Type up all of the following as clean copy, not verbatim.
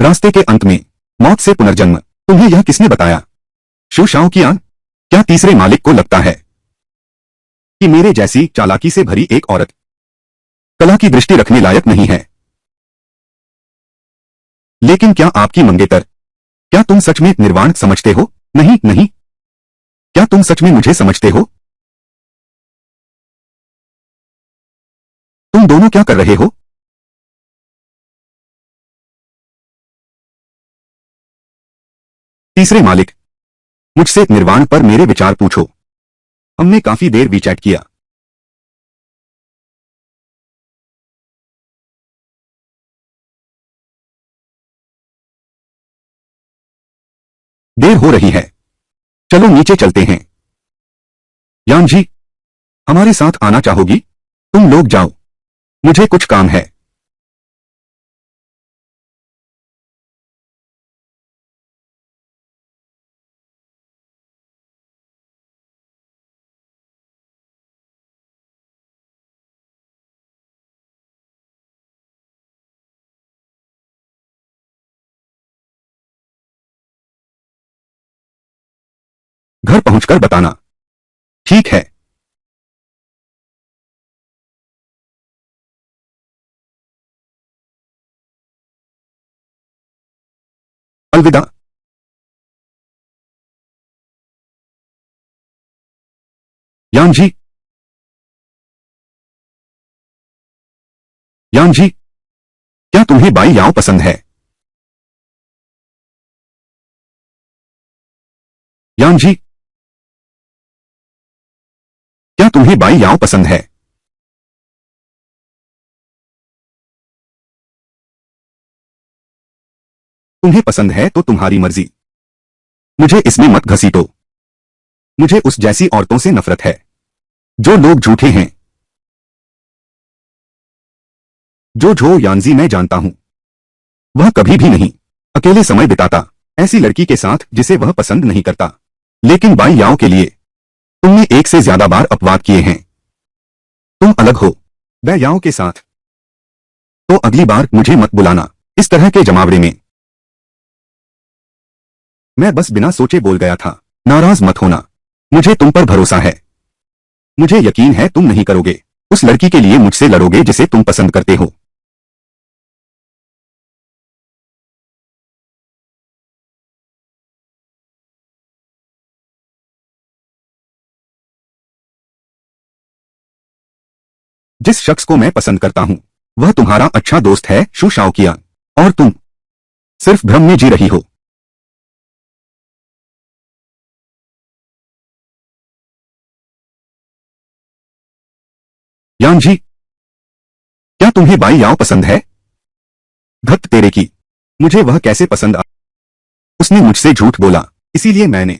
रास्ते के अंत में मौत से पुनर्जन्म। तुम्हें यह किसने बताया? शू शाओ कियान, क्या तीसरे मालिक को लगता है कि मेरे जैसी चालाकी से भरी एक औरत कला की दृष्टि रखने लायक नहीं है? लेकिन क्या आपकी मंगेतर, क्या तुम सच में निर्वाण समझते हो? नहीं नहीं, क्या तुम सच में मुझे समझते हो? तुम दोनों क्या कर रहे हो? तीसरे मालिक, मुझसे निर्वाण पर मेरे विचार पूछो। हमने काफी देर विचैट किया। देर हो रही है, चलो नीचे चलते हैं। यान जी, हमारे साथ आना चाहोगी? तुम लोग जाओ, मुझे कुछ काम है। घर पहुंचकर बताना। ठीक है। अलविदा। यान जी, यान जी, क्या तुम्हें बाई याओ पसंद है? यान जी, क्या तुम्हें बाई याओ पसंद है? तुम्हें पसंद है तो तुम्हारी मर्जी, मुझे इसमें मत घसीटो। मुझे उस जैसी औरतों से नफरत है जो लोग झूठे हैं। जो झो यानजी मैं जानता हूं, वह कभी भी नहीं अकेले समय बिताता ऐसी लड़की के साथ जिसे वह पसंद नहीं करता। लेकिन बाई याओ के लिए तुमने एक से ज्यादा बार अपवाद किए हैं। तुम अलग हो बै याओ के साथ। तो अगली बार मुझे मत बुलाना इस तरह के जमावड़े में। मैं बस बिना सोचे बोल गया था। नाराज मत होना, मुझे तुम पर भरोसा है। मुझे यकीन है तुम नहीं करोगे, उस लड़की के लिए मुझसे लड़ोगे जिसे तुम पसंद करते हो। जिस शख्स को मैं पसंद करता हूं वह तुम्हारा अच्छा दोस्त है शू शाओकिया, और तुम सिर्फ भ्रम में जी रही हो। यान जी, क्या तुम्हें बाई याओ पसंद है? धत तेरे की, मुझे वह कैसे पसंद आ? उसने मुझसे झूठ बोला, इसीलिए मैंने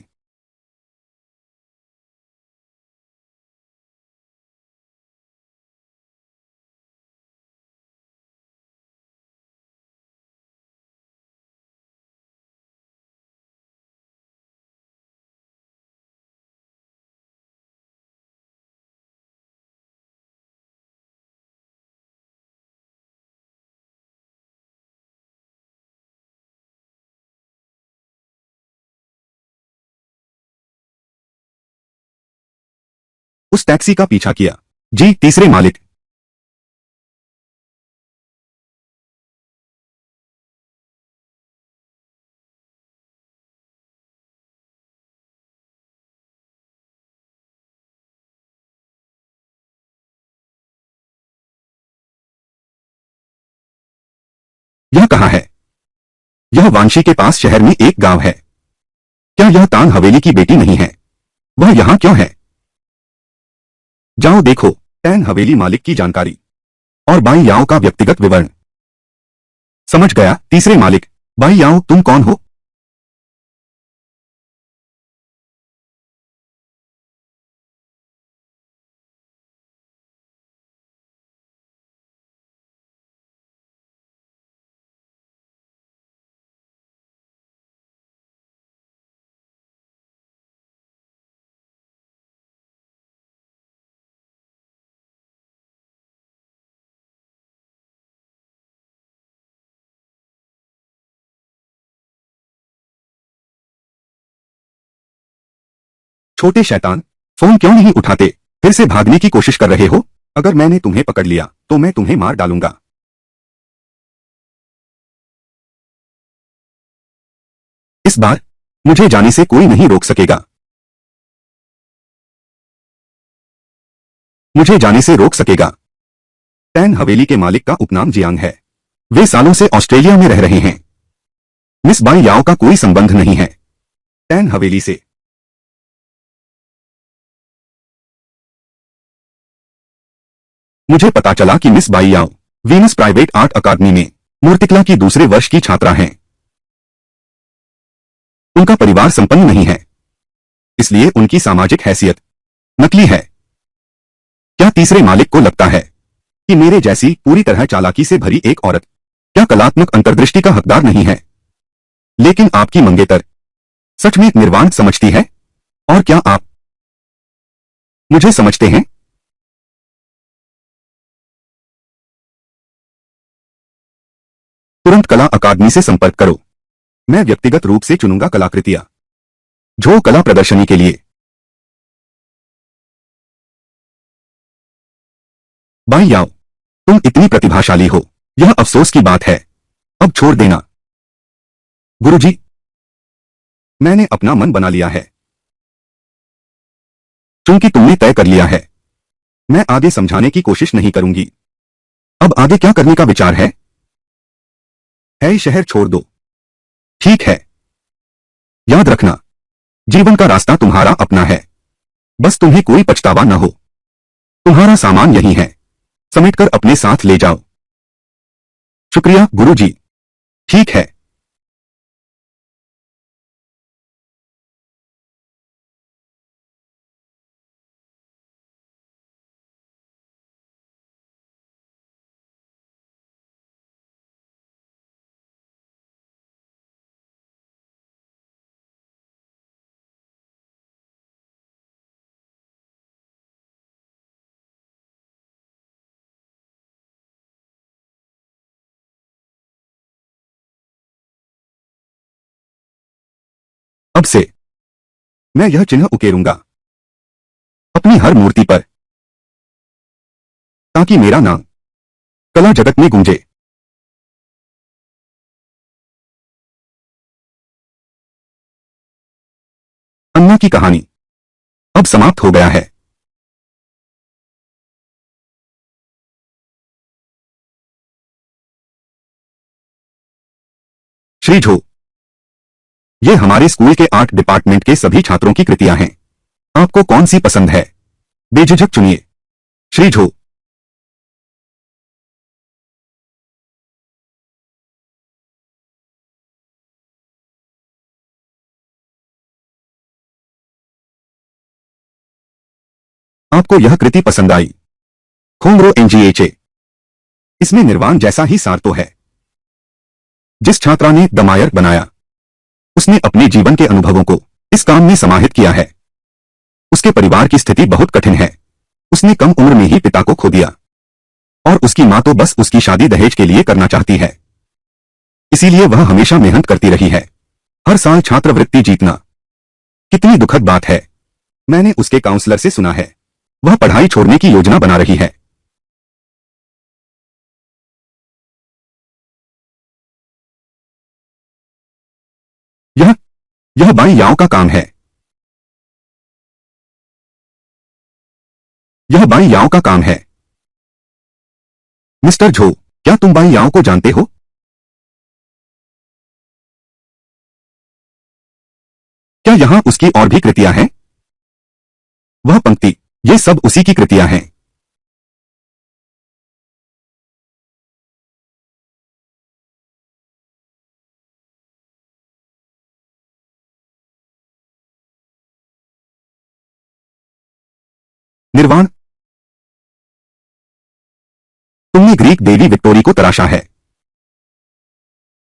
उस टैक्सी का पीछा किया। जी तीसरे मालिक। यह कहाँ है? यह वांशी के पास शहर में एक गांव है। क्या यह तांग हवेली की बेटी नहीं है? वह यहाँ क्यों है? जाओ देखो। टैंग हवेली मालिक की जानकारी और बाई याओ का व्यक्तिगत विवरण। समझ गया तीसरे मालिक। बाई याओ तुम कौन हो? छोटे शैतान, फोन क्यों नहीं उठाते? फिर से भागने की कोशिश कर रहे हो? अगर मैंने तुम्हें पकड़ लिया तो मैं तुम्हें मार डालूंगा। इस बार मुझे जाने से कोई नहीं रोक सकेगा। मुझे जाने से रोक सकेगा। टैन हवेली के मालिक का उपनाम जियांग है। वे सालों से ऑस्ट्रेलिया में रह रहे हैं। मिस बाई याओ का कोई संबंध नहीं है टैन हवेली से। मुझे पता चला कि miss Bai Yao Venus private art academy में मूर्तिकला की दूसरे वर्ष की छात्रा हैं। उनका परिवार संपन्न नहीं है, इसलिए उनकी सामाजिक हैसियत नकली है। क्या तीसरे मालिक को लगता है कि मेरे जैसी पूरी तरह चालाकी से भरी एक औरत क्या कलात्मक अंतर्दृष्टि का हकदार नहीं है? लेकिन आपकी मंगेतर सच में निर्वाण समझती है? और क्या आप मुझे समझते हैं? तुरंत कला अकादमी से संपर्क करो। मैं व्यक्तिगत रूप से चुनूंगा कलाकृतियां जो कला प्रदर्शनी के लिए। बाई याओ, तुम इतनी प्रतिभाशाली हो, यह अफसोस की बात है। अब छोड़ देना। गुरुजी, मैंने अपना मन बना लिया है। चूंकि तुमने तय कर लिया है, मैं आगे समझाने की कोशिश नहीं करूंगी। अब आगे क्या करने का विचार है? है शहर छोड़ दो। ठीक है। याद रखना, जीवन का रास्ता तुम्हारा अपना है। बस तुम्हें कोई पछतावा न हो। तुम्हारा सामान यही है, समेटकर अपने साथ ले जाओ। शुक्रिया गुरुजी। ठीक है। अब से मैं यह चिन्ह उकेरूंगा अपनी हर मूर्ति पर, ताकि मेरा नाम कला जगत में गूंजे। अन्ना की कहानी अब समाप्त हो गया है। श्री झो, ये हमारे स्कूल के आर्ट डिपार्टमेंट के सभी छात्रों की कृतियां हैं। आपको कौन सी पसंद है? बेझिझक चुनिए। श्री झो, आपको यह कृति पसंद आई? खोंगरो एनजीएचए। इसमें निर्वाण जैसा ही सार तो है। जिस छात्रा ने द मायर बनाया, उसने अपने जीवन के अनुभवों को इस काम में समाहित किया है। उसके परिवार की स्थिति बहुत कठिन है। उसने कम उम्र में ही पिता को खो दिया, और उसकी मां तो बस उसकी शादी दहेज के लिए करना चाहती है। इसीलिए वह हमेशा मेहनत करती रही है, हर साल छात्रवृत्ति जीतना। कितनी दुखद बात है। मैंने उसके काउंसलर से सुना है, वह पढ़ाई छोड़ने की योजना बना रही है। यह यह बाई याओ का काम है। यह बाई याओ का काम है। मिस्टर झो, क्या तुम बाई याओ को जानते हो? क्या यहां उसकी और भी कृतियां हैं? वह पंक्ति, ये सब उसी की कृतियां हैं। निर्वाण, तुमने ग्रीक देवी विक्टोरी को तराशा है।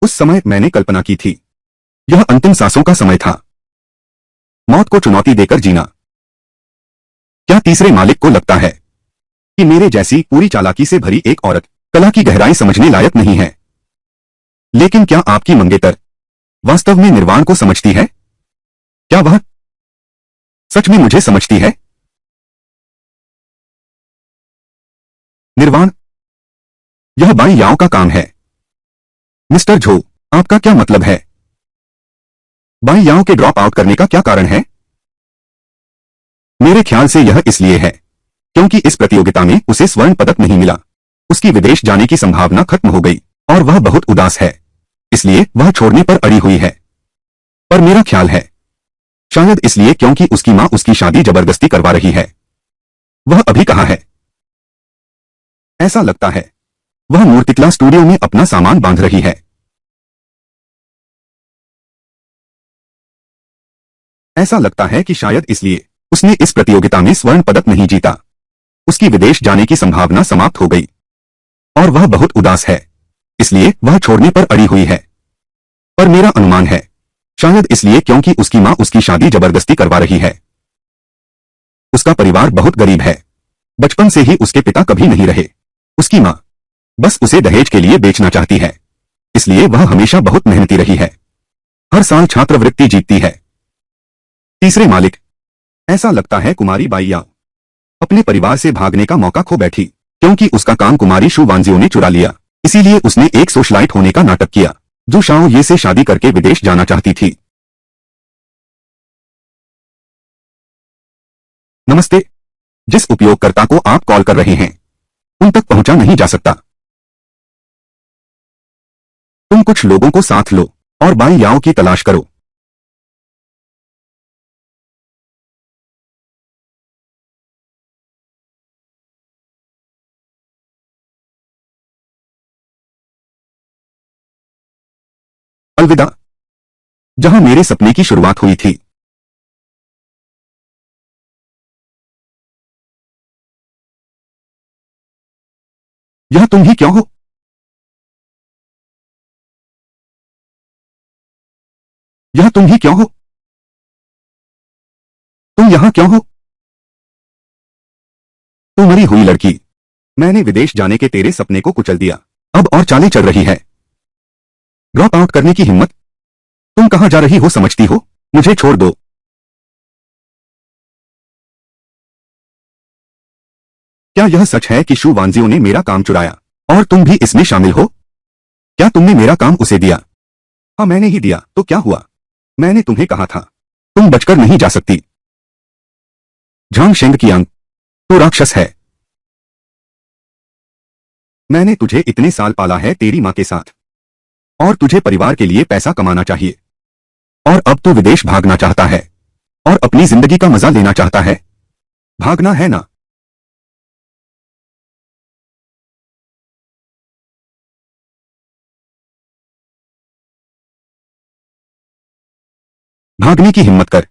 उस समय मैंने कल्पना की थी, यह अंतिम सांसों का समय था, मौत को चुनौती देकर जीना। क्या तीसरे मालिक को लगता है कि मेरे जैसी पूरी चालाकी से भरी एक औरत कला की गहराई समझने लायक नहीं है? लेकिन क्या आपकी मंगेतर वास्तव में निर्वाण को समझती है? क्या वह सच में मुझे समझती है? निर्वाण, यह बाई याओ का काम है। मिस्टर झो, आपका क्या मतलब है? बाई याओ के ड्रॉप आउट करने का क्या कारण है? मेरे ख्याल से यह इसलिए है क्योंकि इस प्रतियोगिता में उसे स्वर्ण पदक नहीं मिला। उसकी विदेश जाने की संभावना खत्म हो गई और वह बहुत उदास है, इसलिए वह छोड़ने पर अड़ी हुई है। पर मेरा ख्याल है शायद इसलिए क्योंकि उसकी मां उसकी शादी जबरदस्ती करवा रही है। वह अभी कहाँ है? ऐसा लगता है वह मूर्तिकला स्टूडियो में अपना सामान बांध रही है। ऐसा लगता है कि शायद इसलिए उसने इस प्रतियोगिता में स्वर्ण पदक नहीं जीता। उसकी विदेश जाने की संभावना समाप्त हो गई और वह बहुत उदास है, इसलिए वह छोड़ने पर अड़ी हुई है। पर मेरा अनुमान है शायद इसलिए क्योंकि उसकी मां उसकी शादी जबरदस्ती करवा रही है। उसका परिवार बहुत गरीब है। बचपन से ही उसके पिता कभी नहीं रहे। उसकी मां बस उसे दहेज के लिए बेचना चाहती है, इसलिए वह हमेशा बहुत मेहनती रही है। हर साल छात्रवृत्ति जीतती है। तीसरे मालिक, ऐसा लगता है कुमारी बाइया अपने परिवार से भागने का मौका खो बैठी क्योंकि उसका काम कुमारी शू वांजियो ने चुरा लिया। इसीलिए उसने एक सोशलाइट होने का नाटक किया जो शाओ ये से शादी करके विदेश जाना चाहती थी। नमस्ते। जिस उपयोगकर्ता को आप कॉल कर रहे हैं उन तक पहुंचा नहीं जा सकता। तुम कुछ लोगों को साथ लो और बाई याओ की तलाश करो। अलविदा। जहां मेरे सपने की शुरुआत हुई थी। यह तुम ही क्यों हो? यह तुम ही क्यों हो? तुम यहां क्यों हो? तू मरी हुई लड़की। मैंने विदेश जाने के तेरे सपने को कुचल दिया। अब और चालें चल रही है। ड्रॉप आउट करने की हिम्मत? तुम कहां जा रही हो समझती हो? मुझे छोड़ दो। क्या यह सच है कि शू वांजियो ने मेरा काम चुराया और तुम भी इसमें शामिल हो? क्या तुमने मेरा काम उसे दिया? हाँ, मैंने ही दिया। तो क्या हुआ? मैंने तुम्हें कहा था तुम बचकर नहीं जा सकती। झांग शेंग की अंग तो राक्षस है। मैंने तुझे इतने साल पाला है तेरी मां के साथ और तुझे परिवार के लिए पैसा कमाना चाहिए और अब तो विदेश भागना चाहता है और अपनी जिंदगी का मजा लेना चाहता है। भागना है ना? भागने की हिम्मत कर।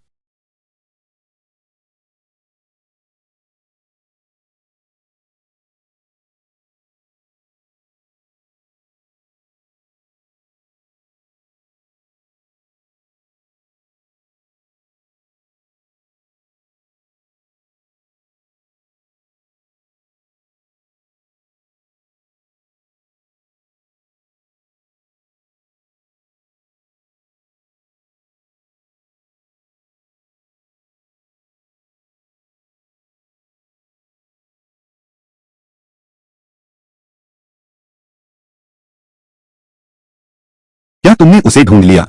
क्या तुमने उसे ढूंढ लिया?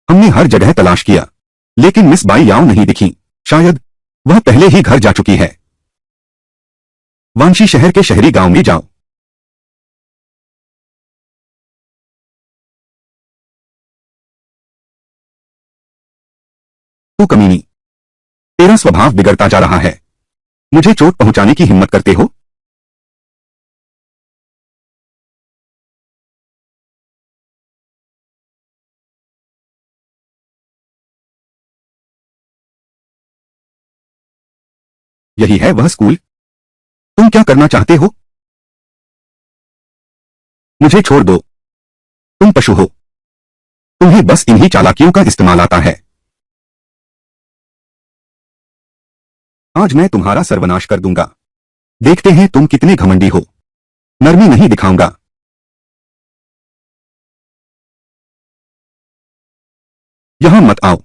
हमने हर जगह तलाश किया लेकिन मिस बाई याओ नहीं दिखी। शायद वह पहले ही घर जा चुकी है। वांशी शहर के शहरी गांव में जाओ। तू कमीनी, तेरा स्वभाव बिगड़ता जा रहा है। मुझे चोट पहुंचाने की हिम्मत करते हो? यही है वह स्कूल? तुम क्या करना चाहते हो? मुझे छोड़ दो। तुम पशु हो। तुम्हें बस इन्हीं चालाकियों का इस्तेमाल आता है। आज मैं तुम्हारा सर्वनाश कर दूंगा। देखते हैं तुम कितने घमंडी हो। नरमी नहीं दिखाऊंगा। यहां मत आओ।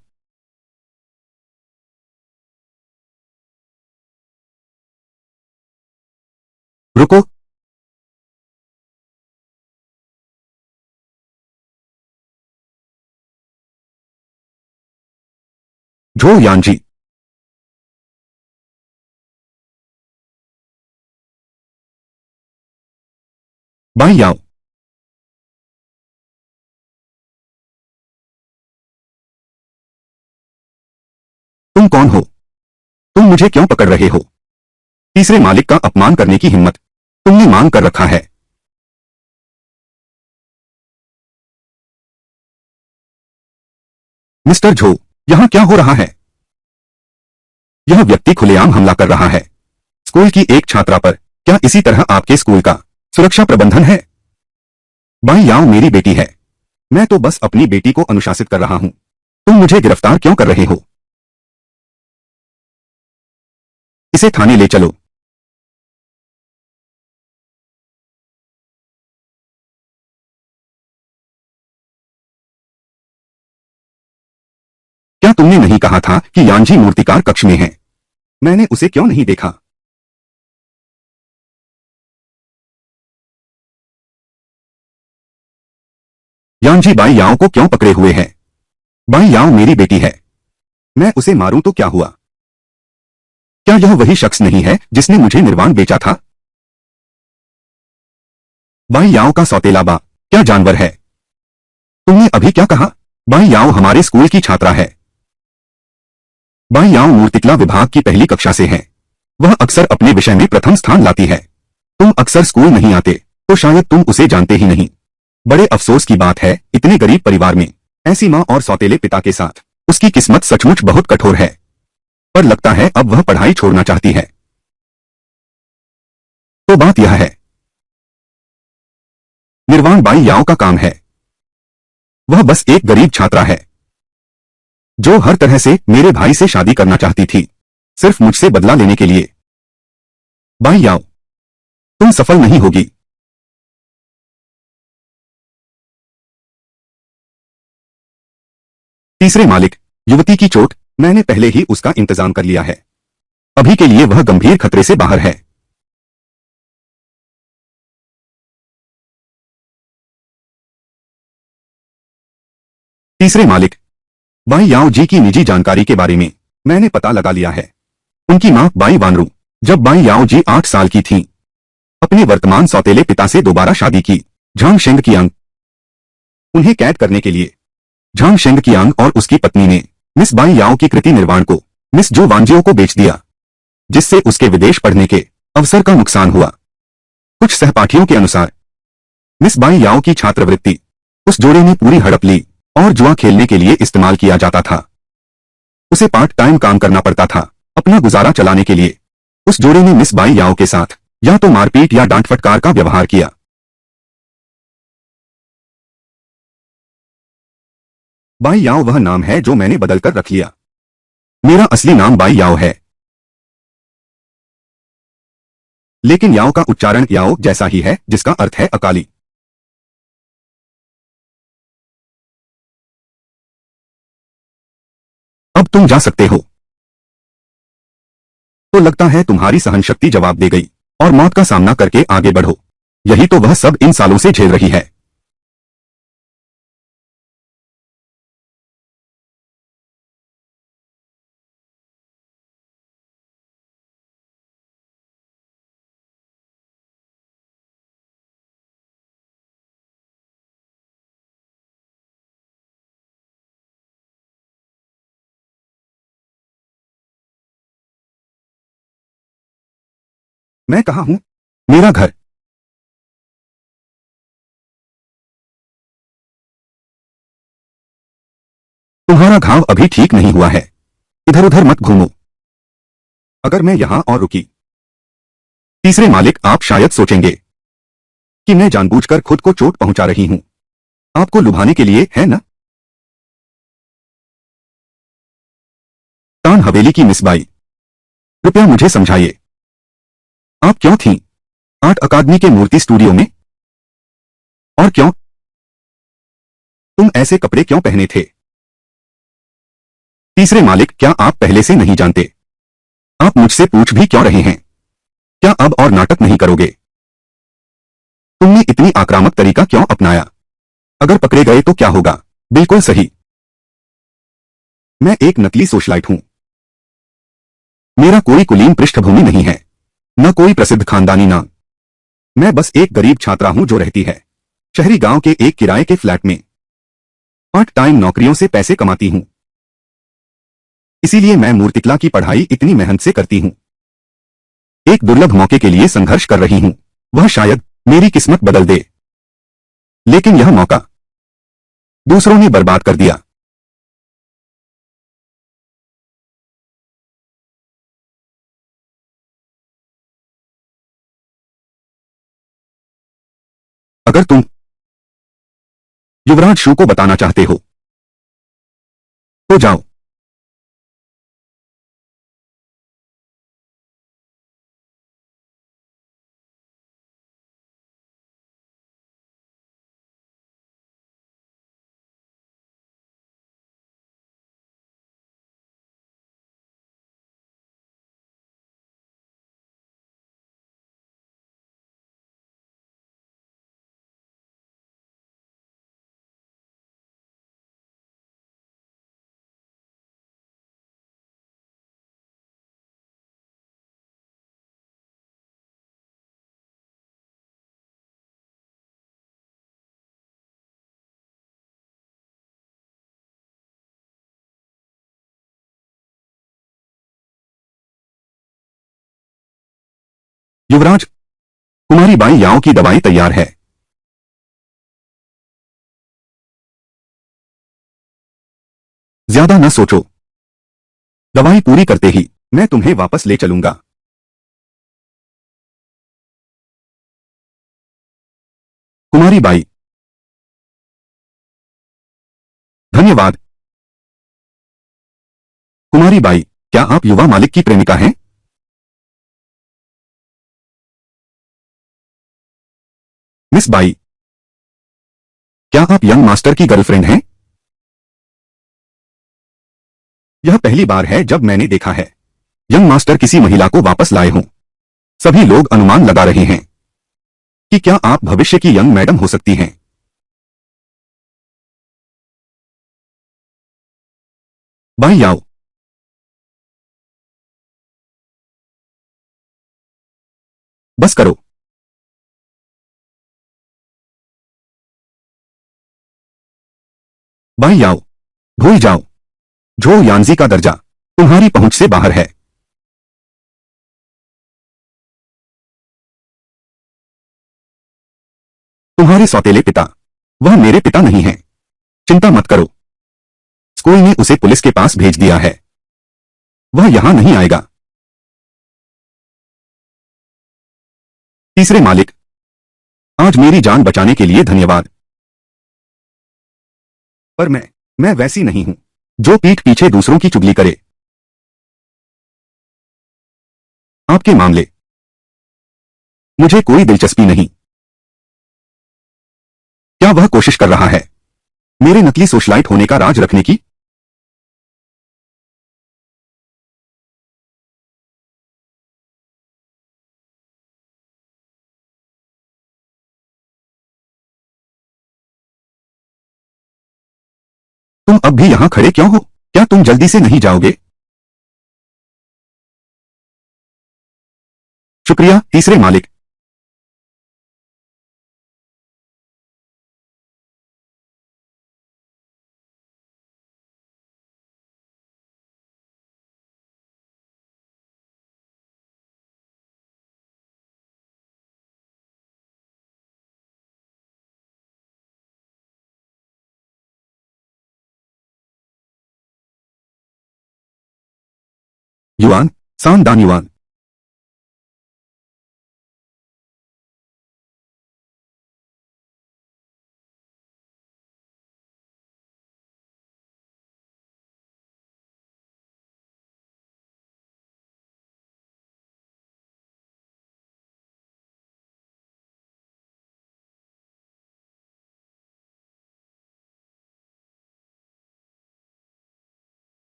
रुको। झो यानजी, बाई याओ, तुम कौन हो? तुम मुझे क्यों पकड़ रहे हो? तीसरे मालिक का अपमान करने की हिम्मत तुमने मांग कर रखा है। मिस्टर झो, यहां क्या हो रहा है? यह व्यक्ति खुलेआम हमला कर रहा है स्कूल की एक छात्रा पर। क्या इसी तरह आपके स्कूल का सुरक्षा प्रबंधन है? बाई याओ मेरी बेटी है। मैं तो बस अपनी बेटी को अनुशासित कर रहा हूं। तुम मुझे गिरफ्तार क्यों कर रहे हो? इसे थाने ले चलो। क्या तुमने नहीं कहा था कि यानजी मूर्तिकार कक्ष में है? मैंने उसे क्यों नहीं देखा? यानजी बाई याओ को क्यों पकड़े हुए है? बाई याओ मेरी बेटी है। मैं उसे मारूं तो क्या हुआ? क्या यह वही शख्स नहीं है जिसने मुझे निर्वाण बेचा था? बाई याओ का सौतेला बा क्या जानवर है? तुमने अभी क्या कहा? बाई याओ हमारे स्कूल की छात्रा है। बाई याओ मूर्तिकला विभाग की पहली कक्षा से है। वह अक्सर अपने विषय में प्रथम स्थान लाती है। तुम अक्सर स्कूल नहीं आते तो शायद तुम उसे जानते ही नहीं। बड़े अफसोस की बात है, इतने गरीब परिवार में ऐसी मां और सौतेले पिता के साथ उसकी किस्मत सचमुच बहुत कठोर है। पर लगता है अब वह पढ़ाई छोड़ना चाहती है। तो बात यह है, निर्वाण बाई याओ का काम है। वह बस एक गरीब छात्रा है जो हर तरह से मेरे भाई से शादी करना चाहती थी, सिर्फ मुझसे बदला लेने के लिए। बाई याओ, तुम सफल नहीं होगी। तीसरे मालिक, युवती की चोट, मैंने पहले ही उसका इंतजाम कर लिया है। अभी के लिए वह गंभीर खतरे से बाहर है। तीसरे मालिक, बाई याओ जी की निजी जानकारी के बारे में मैंने पता लगा लिया है। उनकी मां बाई वानरू, जब बाई याओ जी 8 साल की थीं, अपने वर्तमान सौतेले पिता से दोबारा शादी की, झांग शेंग कियांग। उन्हें कैद करने के लिए झांग शेंग कियांग और उसकी पत्नी ने मिस बाई याओ की कृति निर्वाण को मिस जो वांजियो को बेच दिया, जिससे उसके विदेश पढ़ने के अवसर का नुकसान हुआ। कुछ सहपाठियों के अनुसार मिस बाई याओ की छात्रवृत्ति उस जोड़े ने पूरी हड़प ली और जुआ खेलने के लिए इस्तेमाल किया जाता था। उसे पार्ट टाइम काम करना पड़ता था अपना गुजारा चलाने के लिए। उस जोड़े ने मिस बाई याओ के साथ या तो मारपीट या डांट फटकार का व्यवहार किया। बाई याओ वह नाम है जो मैंने बदलकर रख लिया। मेरा असली नाम बाई याओ है, लेकिन याओ का उच्चारण याओ जैसा ही है, जिसका अर्थ है अकाली। अब तुम जा सकते हो। तो लगता है तुम्हारी सहनशक्ति जवाब दे गई और मौत का सामना करके आगे बढ़ो। यही तो वह सब इन सालों से झेल रही है। मैं कहाँ हूं? मेरा घर। तुम्हारा घाव अभी ठीक नहीं हुआ है। इधर उधर मत घूमो। अगर मैं यहां और रुकी, तीसरे मालिक, आप शायद सोचेंगे कि मैं जानबूझकर खुद को चोट पहुंचा रही हूं, आपको लुभाने के लिए, है ना? तान हवेली की मिस बाई, कृपया मुझे समझाइए, आप क्यों थीं आर्ट अकादमी के मूर्ति स्टूडियो में? और क्यों तुम ऐसे कपड़े क्यों पहने थे? तीसरे मालिक, क्या आप पहले से नहीं जानते? आप मुझसे पूछ भी क्यों रहे हैं? क्या अब और नाटक नहीं करोगे? इतनी आक्रामक तरीका क्यों अपनाया? अगर पकड़े गए तो क्या होगा? बिल्कुल सही। मैं एक नकली सोशलाइट हूं। मेरा कोई कुलीन पृष्ठभूमि नहीं है, न कोई प्रसिद्ध खानदानी नाम। मैं बस एक गरीब छात्रा हूं जो रहती है शहरी गांव के एक किराए के फ्लैट में। पार्ट टाइम नौकरियों से पैसे कमाती हूं। इसीलिए मैं मूर्तिकला की पढ़ाई इतनी मेहनत से करती हूं। एक दुर्लभ मौके के लिए संघर्ष कर रही हूं। वह शायद मेरी किस्मत बदल दे। लेकिन यह मौका दूसरों ने बर्बाद कर दिया। अगर तुम युवराज शू को बताना चाहते हो तो जाओ। युवराज, कुमारी बाई याओ की दवाई तैयार है। ज्यादा न सोचो। दवाई पूरी करते ही मैं तुम्हें वापस ले चलूंगा। कुमारी बाई, धन्यवाद। कुमारी बाई, क्या आप युवा मालिक की प्रेमिका हैं? मिस बाई, क्या आप यंग मास्टर की गर्लफ्रेंड हैं? यह पहली बार है जब मैंने देखा है यंग मास्टर किसी महिला को वापस लाए हों। सभी लोग अनुमान लगा रहे हैं कि क्या आप भविष्य की यंग मैडम हो सकती हैं। बाई याओ, बस करो। बाई याओ, भूल जाओ। झो यानजी का दर्जा तुम्हारी पहुंच से बाहर है। तुम्हारे सौतेले पिता, वह मेरे पिता नहीं हैं। चिंता मत करो। स्कूल ने उसे पुलिस के पास भेज दिया है। वह यहां नहीं आएगा। तीसरे मालिक, आज मेरी जान बचाने के लिए धन्यवाद। पर मैं वैसी नहीं हूं जो पीठ पीछे दूसरों की चुगली करे। आपके मामले मुझे कोई दिलचस्पी नहीं। क्या वह कोशिश कर रहा है मेरे नकली सोशलाइट होने का राज रखने की? तुम अब भी यहां खड़े क्यों हो? क्या तुम जल्दी से नहीं जाओगे? शुक्रिया तीसरे मालिक। Yuan, Sandan Yuan.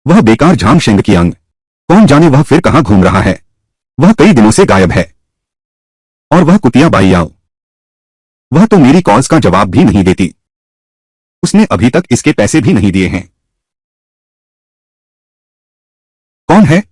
वह बेकार झांग शेंग की अंग, कौन जाने वह फिर कहां घूम रहा है। वह कई दिनों से गायब है। और वह कुतिया बाई याओ, वह तो मेरी कॉल्स का जवाब भी नहीं देती। उसने अभी तक इसके पैसे भी नहीं दिए हैं। कौन है?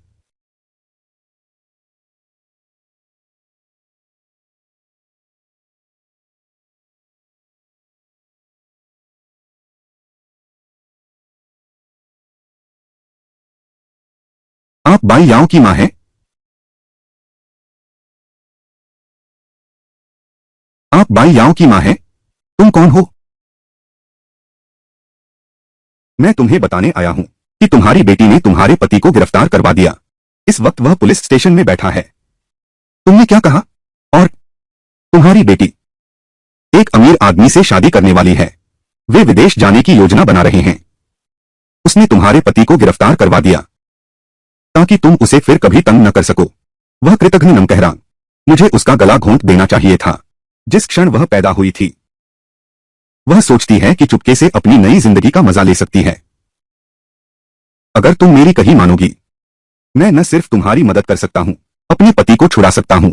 आप बाई याओ की मां हैं? आप बाई याओ की मां हैं? तुम कौन हो? मैं तुम्हें बताने आया हूं कि तुम्हारी बेटी ने तुम्हारे पति को गिरफ्तार करवा दिया। इस वक्त वह पुलिस स्टेशन में बैठा है। तुमने क्या कहा? और तुम्हारी बेटी एक अमीर आदमी से शादी करने वाली है। वे विदेश जाने की योजना बना रहे हैं। उसने तुम्हारे पति को गिरफ्तार करवा दिया ताकि तुम उसे फिर कभी तंग न कर सको। वह कृतघ्न नमकहरा, मुझे उसका गला घोंट देना चाहिए था जिस क्षण वह पैदा हुई थी। वह सोचती है कि चुपके से अपनी नई जिंदगी का मजा ले सकती है। अगर तुम मेरी कही मानोगी, मैं न सिर्फ तुम्हारी मदद कर सकता हूं, अपने पति को छुड़ा सकता हूं,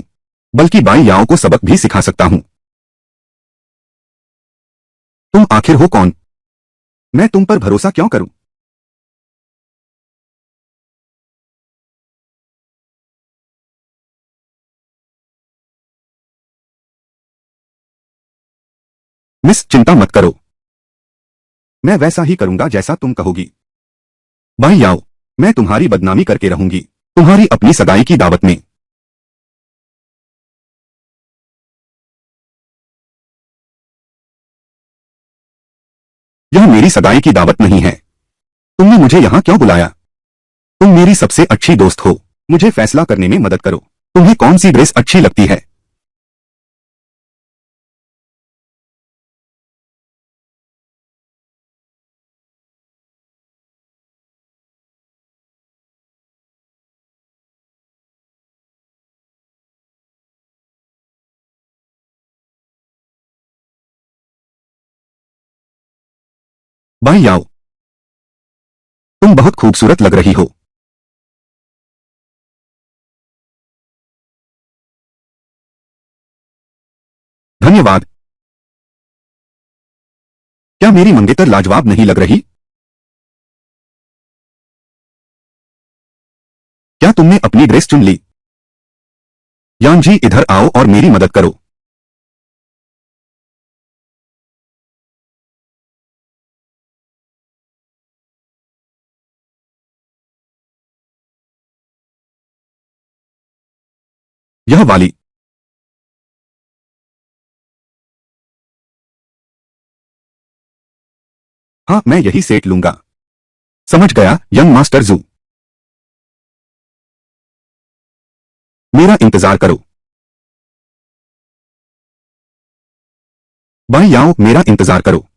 बल्कि बाई याओ को सबक भी सिखा सकता हूं। तुम आखिर हो कौन? मैं तुम पर भरोसा क्यों करूं? मिस, चिंता मत करो। मैं वैसा ही करूंगा जैसा तुम कहोगी। बाई याओ, मैं तुम्हारी बदनामी करके रहूंगी, तुम्हारी अपनी सगाई की दावत में। यह मेरी सगाई की दावत नहीं है। तुमने मुझे यहां क्यों बुलाया? तुम मेरी सबसे अच्छी दोस्त हो। मुझे फैसला करने में मदद करो। तुम्हें कौन सी ड्रेस अच्छी लगती है? बाई याओ, तुम बहुत खूबसूरत लग रही हो। धन्यवाद। क्या मेरी मंगेतर लाजवाब नहीं लग रही? क्या तुमने अपनी ड्रेस चुन ली? यान जी, इधर आओ और मेरी मदद करो। यह वाली। हाँ, मैं यही सेट लूंगा। समझ गया यंग मास्टर जू। मेरा इंतजार करो। बाई याओ, मेरा इंतजार करो।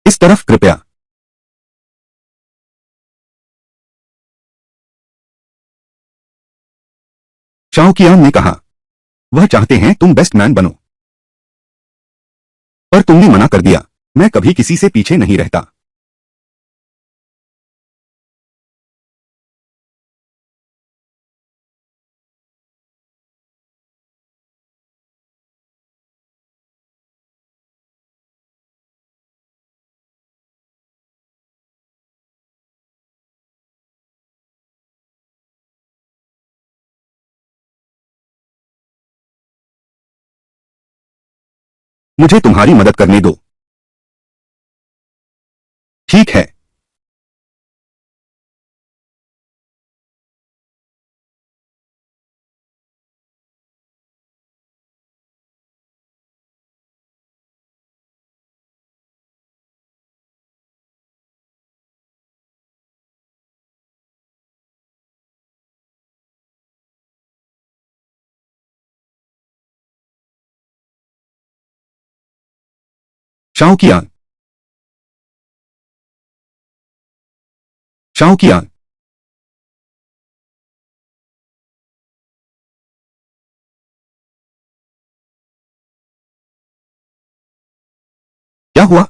इस तरफ कृपया। शाओकियान ने कहा। वह चाहते हैं तुम बेस्ट मैन बनो, पर तुमने मना कर दिया। मैं कभी किसी से पीछे नहीं रहता। मुझे तुम्हारी मदद करने दो। ठीक है। शाओकियान। शाओकियान। क्या हुआ?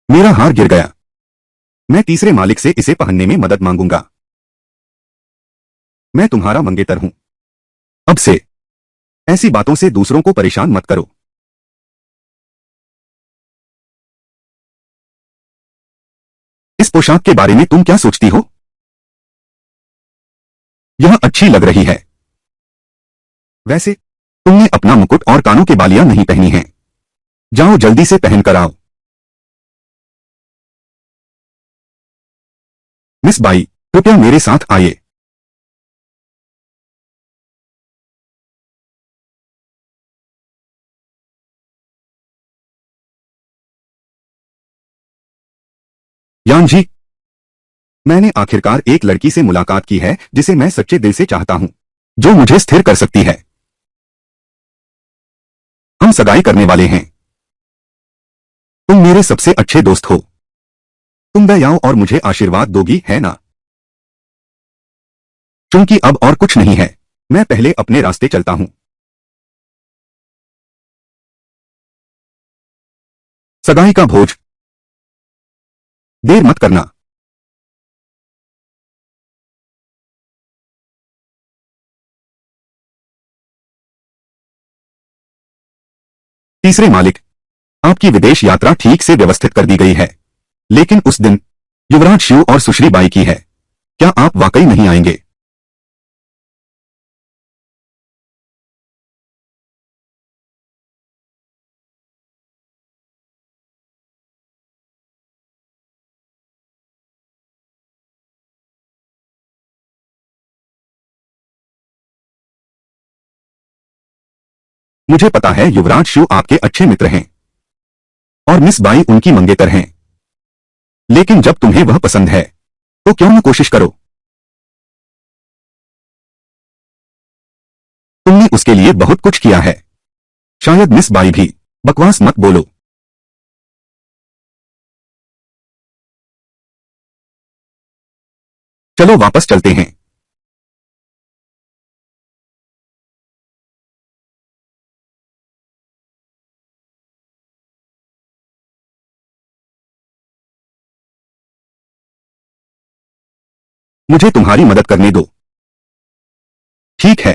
मेरा हार गिर गया। मैं तीसरे मालिक से इसे पहनने में मदद मांगूंगा। मैं तुम्हारा मंगेतर हूं। अब से ऐसी बातों से दूसरों को परेशान मत करो। इस पोशाक के बारे में तुम क्या सोचती हो? यह अच्छी लग रही है। वैसे तुमने अपना मुकुट और कानों के बालियां नहीं पहनी हैं। जाओ जल्दी से पहन कर आओ। मिस बाई, कृपया मेरे साथ आइए। यान जी, मैंने आखिरकार एक लड़की से मुलाकात की है जिसे मैं सच्चे दिल से चाहता हूं, जो मुझे स्थिर कर सकती है। हम सगाई करने वाले हैं। तुम मेरे सबसे अच्छे दोस्त हो। तुम बयाओ और मुझे आशीर्वाद दोगी, है ना? क्योंकि अब और कुछ नहीं है, मैं पहले अपने रास्ते चलता हूं। सगाई का भोज, देर मत करना। तीसरे मालिक, आपकी विदेश यात्रा ठीक से व्यवस्थित कर दी गई है, लेकिन उस दिन युवराज शिव और सुश्री बाई की है। क्या आप वाकई नहीं आएंगे? मुझे पता है युवराज शिव आपके अच्छे मित्र हैं और मिस बाई उनकी मंगेतर हैं, लेकिन जब तुम्हें वह पसंद है तो क्यों न कोशिश करो। तुमने उसके लिए बहुत कुछ किया है, शायद मिस बाई भी। बकवास मत बोलो। चलो वापस चलते हैं। मुझे तुम्हारी मदद करने दो। ठीक है।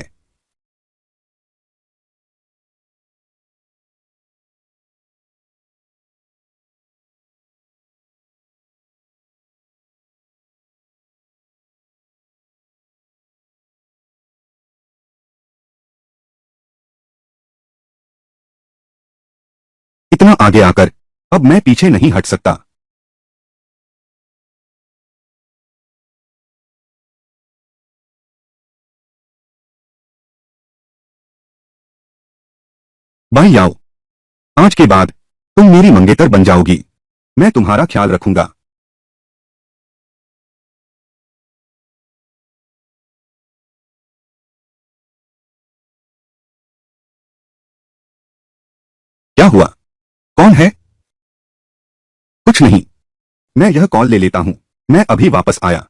इतना आगे आकर अब मैं पीछे नहीं हट सकता। बाई याओ, आज के बाद तुम मेरी मंगेतर बन जाओगी। मैं तुम्हारा ख्याल रखूंगा। क्या हुआ? कौन है? कुछ नहीं, मैं यह कॉल ले लेता हूं। मैं अभी वापस आया।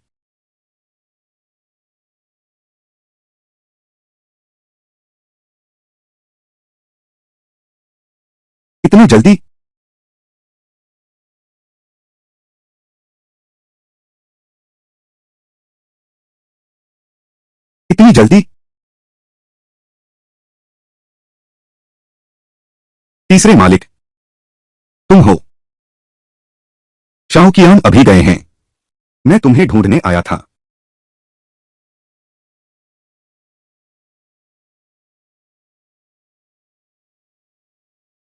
इतनी जल्दी? इतनी जल्दी? तीसरे मालिक, तुम हो? शाओकियान अभी गए हैं। मैं तुम्हें ढूंढने आया था।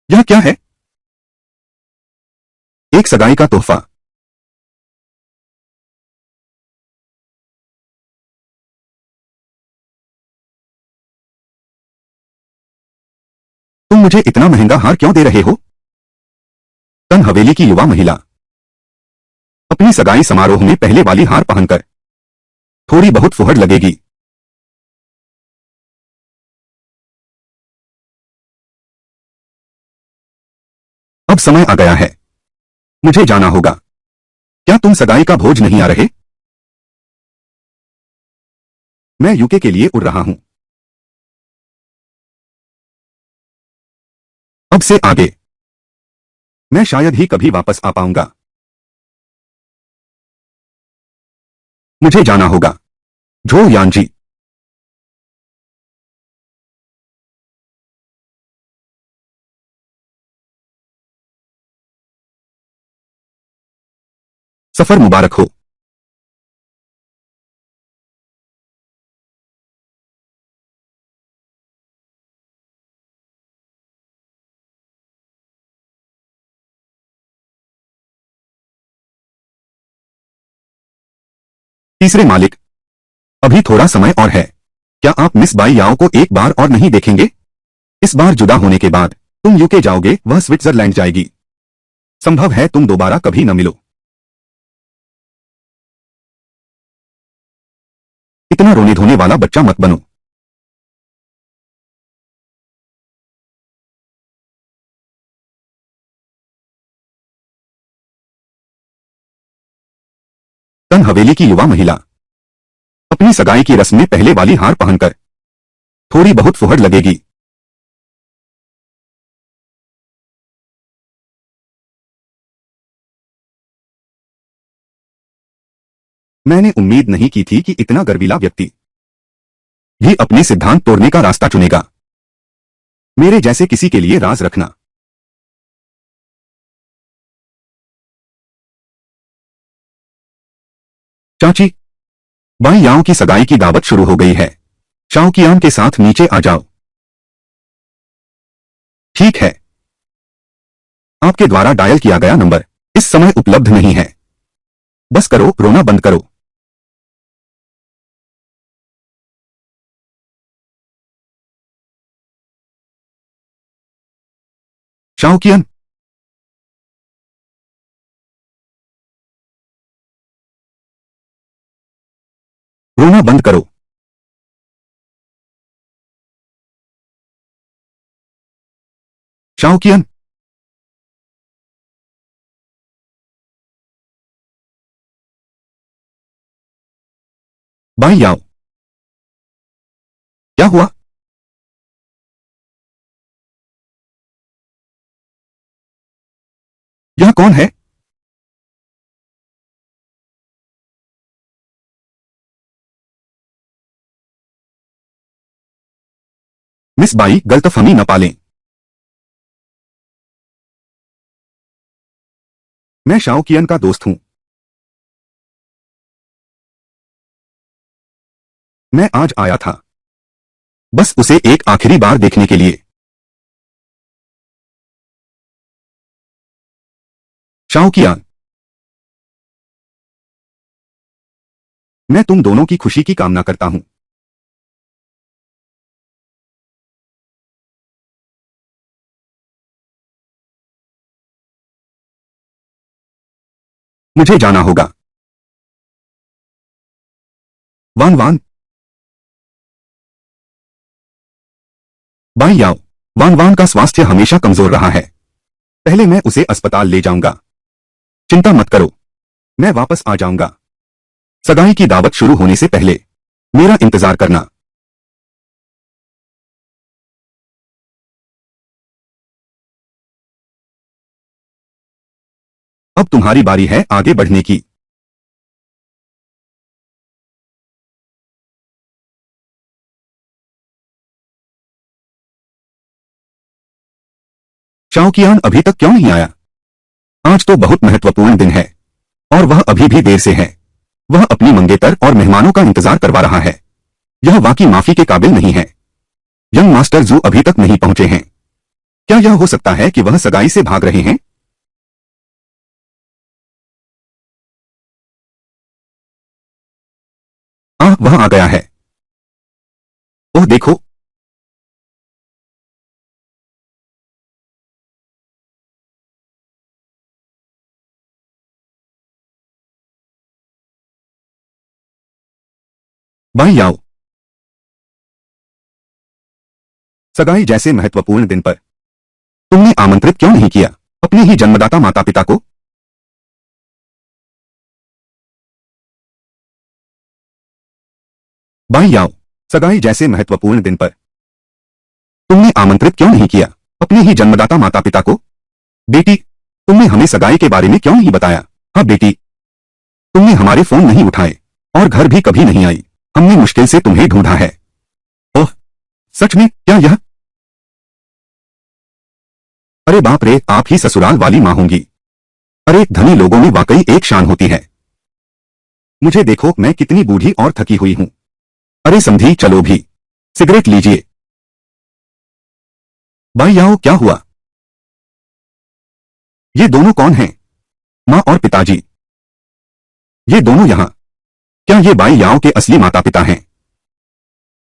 यह क्या है? एक सगाई का तोहफा। तुम मुझे इतना महंगा हार क्यों दे रहे हो? तन हवेली की युवा महिला अपनी सगाई समारोह में पहले वाली हार पहनकर थोड़ी बहुत फुहड़ लगेगी। अब समय आ गया है, मुझे जाना होगा। क्या तुम सगाई का भोज नहीं आ रहे? मैं यूके के लिए उड़ रहा हूं। अब से आगे मैं शायद ही कभी वापस आ पाऊंगा। मुझे जाना होगा। झो यानजी। सफर मुबारक हो। तीसरे मालिक। अभी थोड़ा समय और है। क्या आप मिस बाई याओ को एक बार और नहीं देखेंगे? इस बार जुदा होने के बाद तुम यूके जाओगे, वह स्विट्जरलैंड जाएगी। संभव है तुम दोबारा कभी न मिलो। इतना रोने धोने वाला बच्चा मत बनो। तन हवेली की युवा महिला अपनी सगाई की रस्म में पहले वाली हार पहनकर थोड़ी बहुत फुहड़ लगेगी। मैंने उम्मीद नहीं की थी कि इतना गर्वीला व्यक्ति भी अपने सिद्धांत तोड़ने का रास्ता चुनेगा। मेरे जैसे किसी के लिए राज रखना। चाची, बाई याओ की सगाई की दावत शुरू हो गई है। शाओकियान के साथ नीचे आ जाओ। ठीक है। आपके द्वारा डायल किया गया नंबर इस समय उपलब्ध नहीं है। बस करो, रोना बंद करो। शाओकियन, रोना बंद करो। शाओकियन, बाई याओ, क्या हुआ? यह कौन है? मिस बाई, गलतफहमी न पालें। मैं शाओकियन का दोस्त हूं। मैं आज आया था बस उसे एक आखिरी बार देखने के लिए। शाओकियान, मैं तुम दोनों की खुशी की कामना करता हूं। मुझे जाना होगा। वान वान। बाई याओ, वान वान का स्वास्थ्य हमेशा कमजोर रहा है। पहले मैं उसे अस्पताल ले जाऊंगा। चिंता मत करो, मैं वापस आ जाऊंगा। सगाई की दावत शुरू होने से पहले मेरा इंतजार करना। अब तुम्हारी बारी है आगे बढ़ने की। शाओकियान अभी तक क्यों नहीं आया? आज तो बहुत महत्वपूर्ण दिन है और वह अभी भी देर से है। वह अपनी मंगेतर और मेहमानों का इंतजार करवा रहा है। यह वाकई माफी के काबिल नहीं है। यंग मास्टर जू अभी तक नहीं पहुंचे हैं। क्या यह हो सकता है कि वह सगाई से भाग रहे हैं? वह आ गया है। ओह देखो। बाई याओ, सगाई जैसे महत्वपूर्ण दिन पर तुमने आमंत्रित क्यों नहीं किया अपने ही जन्मदाता माता पिता को? बाई याओ, सगाई जैसे महत्वपूर्ण दिन पर तुमने आमंत्रित क्यों नहीं किया अपने ही जन्मदाता माता पिता को? बेटी, तुमने हमें सगाई के बारे में क्यों नहीं बताया? हाँ बेटी, तुमने हमारे फोन नहीं उठाए और घर भी कभी नहीं आई। हमने मुश्किल से तुम्हें ढूंढा है। ओह, सच में क्या यह? अरे बाप रे, आप ही ससुराल वाली मां होंगी। अरे धनी लोगों में वाकई एक शान होती है। मुझे देखो, मैं कितनी बूढ़ी और थकी हुई हूं। अरे समधी, चलो भी सिगरेट लीजिए। भाई आओ, क्या हुआ? ये दोनों कौन हैं? माँ और पिताजी। ये दोनों यहाँ? क्या ये बाई याओ के असली माता पिता हैं?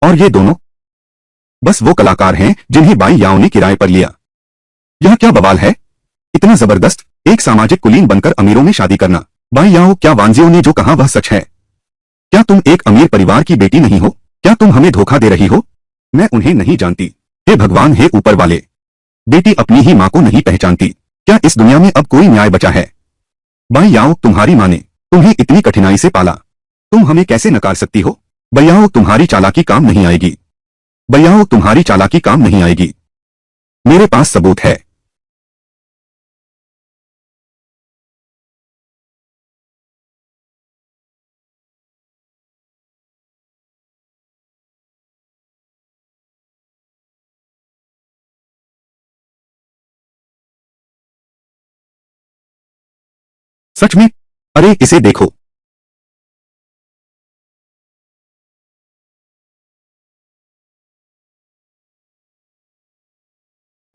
और ये दोनों बस वो कलाकार हैं जिन्हें बाई याओ ने किराए पर लिया। यह क्या बवाल है? इतना जबरदस्त, एक सामाजिक कुलीन बनकर अमीरों में शादी करना। बाई याओ, क्या वांजियो ने जो कहा वह सच है? क्या तुम एक अमीर परिवार की बेटी नहीं हो? क्या तुम हमें धोखा दे रही हो? मैं उन्हें नहीं जानती। हे भगवान, हे ऊपर वाले, बेटी अपनी ही माँ को नहीं पहचानती। क्या इस दुनिया में अब कोई न्याय बचा है? बाई याओ, तुम्हारी माँ ने तुम्हें इतनी कठिनाई से पाला, तुम हमें कैसे नकार सकती हो? भैयाओ, तुम्हारी चालाकी काम नहीं आएगी। भैयाओ, तुम्हारी चालाकी काम नहीं आएगी। मेरे पास सबूत है। सच में? अरे इसे देखो।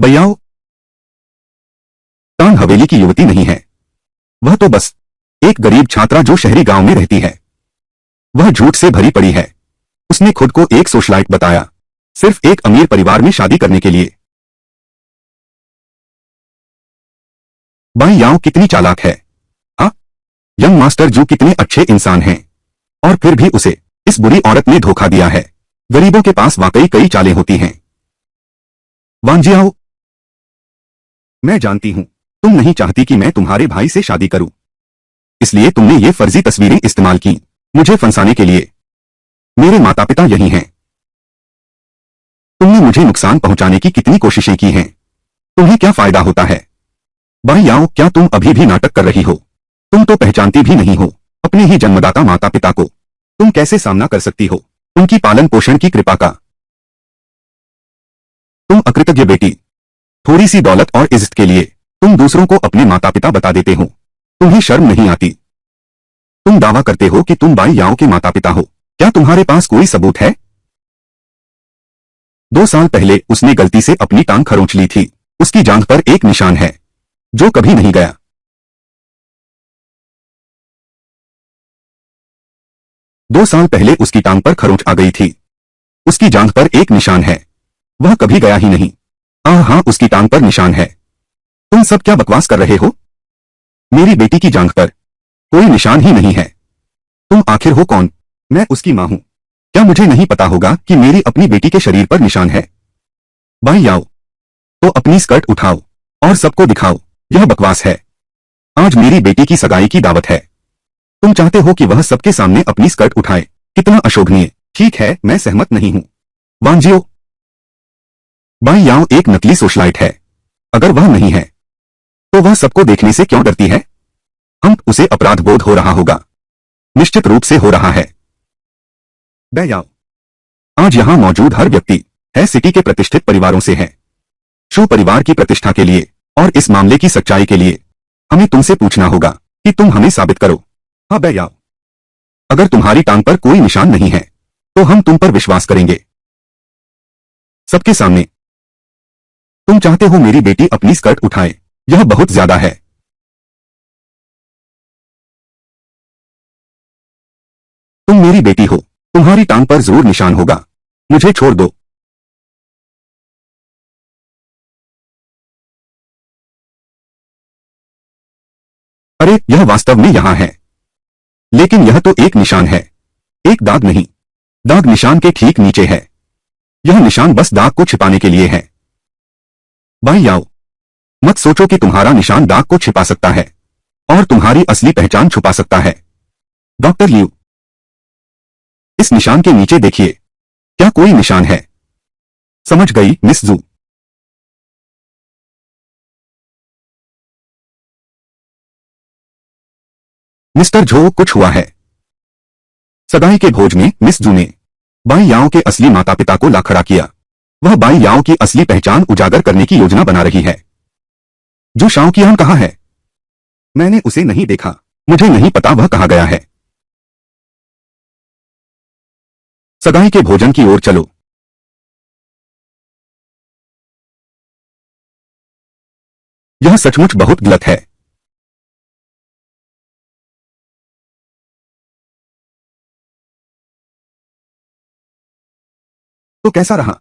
भैयाओ, टांग हवेली की युवती नहीं है। वह तो बस एक गरीब छात्रा जो शहरी गांव में रहती है। वह झूठ से भरी पड़ी है। उसने खुद को एक सोशलाइट बताया, सिर्फ एक अमीर परिवार में शादी करने के लिए। बाई याओ कितनी चालाक है। हाँ, यंग मास्टर जू कितने अच्छे इंसान हैं। और फिर भी उसे इस बुरी औरत ने धोखा दिया है। गरीबों के पास वाकई कई चालें होती हैं। वांजियाओ, मैं जानती हूं, तुम नहीं चाहती कि मैं तुम्हारे भाई से शादी करूं। इसलिए तुमने ये फर्जी तस्वीरें इस्तेमाल की, मुझे फंसाने के लिए। मेरे माता पिता यही हैं। तुमने मुझे नुकसान पहुंचाने की कितनी कोशिशें की हैं। तुम्हें क्या फायदा होता है? बाई याओ, क्या तुम अभी भी नाटक कर रही हो? तुम तो पहचानती भी नहीं हो अपने ही जन्मदाता माता पिता को। तुम कैसे सामना कर सकती हो उनकी पालन पोषण की कृपा का? तुम अकृतज्ञ बेटी। थोड़ी सी दौलत और इज्जत के लिए तुम दूसरों को अपने माता पिता बता देते हो। तुम्हें शर्म नहीं आती? तुम दावा करते हो कि तुम बाई याओ के माता पिता हो। क्या तुम्हारे पास कोई सबूत है? 2 साल पहले उसने गलती से अपनी टांग खरोंच ली थी। उसकी जांघ पर एक निशान है जो कभी नहीं गया। 2 साल पहले उसकी टांग पर खरोंच आ गई थी। उसकी जांघ पर एक निशान है, वह कभी गया ही नहीं। हाँ, उसकी टांग पर निशान है। तुम सब क्या बकवास कर रहे हो? मेरी बेटी की जांघ पर कोई निशान ही नहीं है। तुम आखिर हो कौन? मैं उसकी मां हूं। क्या मुझे नहीं पता होगा कि मेरी अपनी बेटी के शरीर पर निशान है? भाई आओ, तो अपनी स्कर्ट उठाओ और सबको दिखाओ। यह बकवास है। आज मेरी बेटी की सगाई की दावत है। तुम चाहते हो कि वह सबके सामने अपनी स्कर्ट उठाए? कितना अशोभनीय। ठीक है, मैं सहमत नहीं हूं। वांजियो, बाई याओ एक नकली सोशलाइट है। अगर वह नहीं है तो वह सबको देखने से क्यों डरती है? हम उसे अपराध बोध हो रहा होगा। निश्चित रूप से हो रहा है। बे याओ, आज यहां मौजूद हर व्यक्ति है सिटी के प्रतिष्ठित परिवारों से है। शू परिवार की प्रतिष्ठा के लिए और इस मामले की सच्चाई के लिए हमें तुमसे पूछना होगा कि तुम हमें साबित करो। हाँ बे याओ, अगर तुम्हारी टांग पर कोई निशान नहीं है तो हम तुम पर विश्वास करेंगे सबके सामने। तुम चाहते हो मेरी बेटी अपनी स्कर्ट उठाए? यह बहुत ज्यादा है। तुम मेरी बेटी हो, तुम्हारी टांग पर जरूर निशान होगा। मुझे छोड़ दो। अरे यह वास्तव में यहां है, लेकिन यह तो एक निशान है, एक दाग नहीं। दाग निशान के ठीक नीचे है। यह निशान बस दाग को छिपाने के लिए है। भाई आओ, मत सोचो कि तुम्हारा निशान दाग को छिपा सकता है और तुम्हारी असली पहचान छुपा सकता है। डॉक्टर लियू, इस निशान के नीचे देखिए, क्या कोई निशान है? समझ गई मिस जू। मिस्टर झो, कुछ हुआ है? सगाई के भोज में मिस जू ने बाई याओ के असली माता पिता को ला खड़ा किया। वह बाई याओ की असली पहचान उजागर करने की योजना बना रही है। जो शाओ कियान कहाँ है? मैंने उसे नहीं देखा। मुझे नहीं पता वह कहाँ गया है। सगाई के भोजन की ओर चलो। यह सचमुच बहुत गलत है। तो कैसा रहा?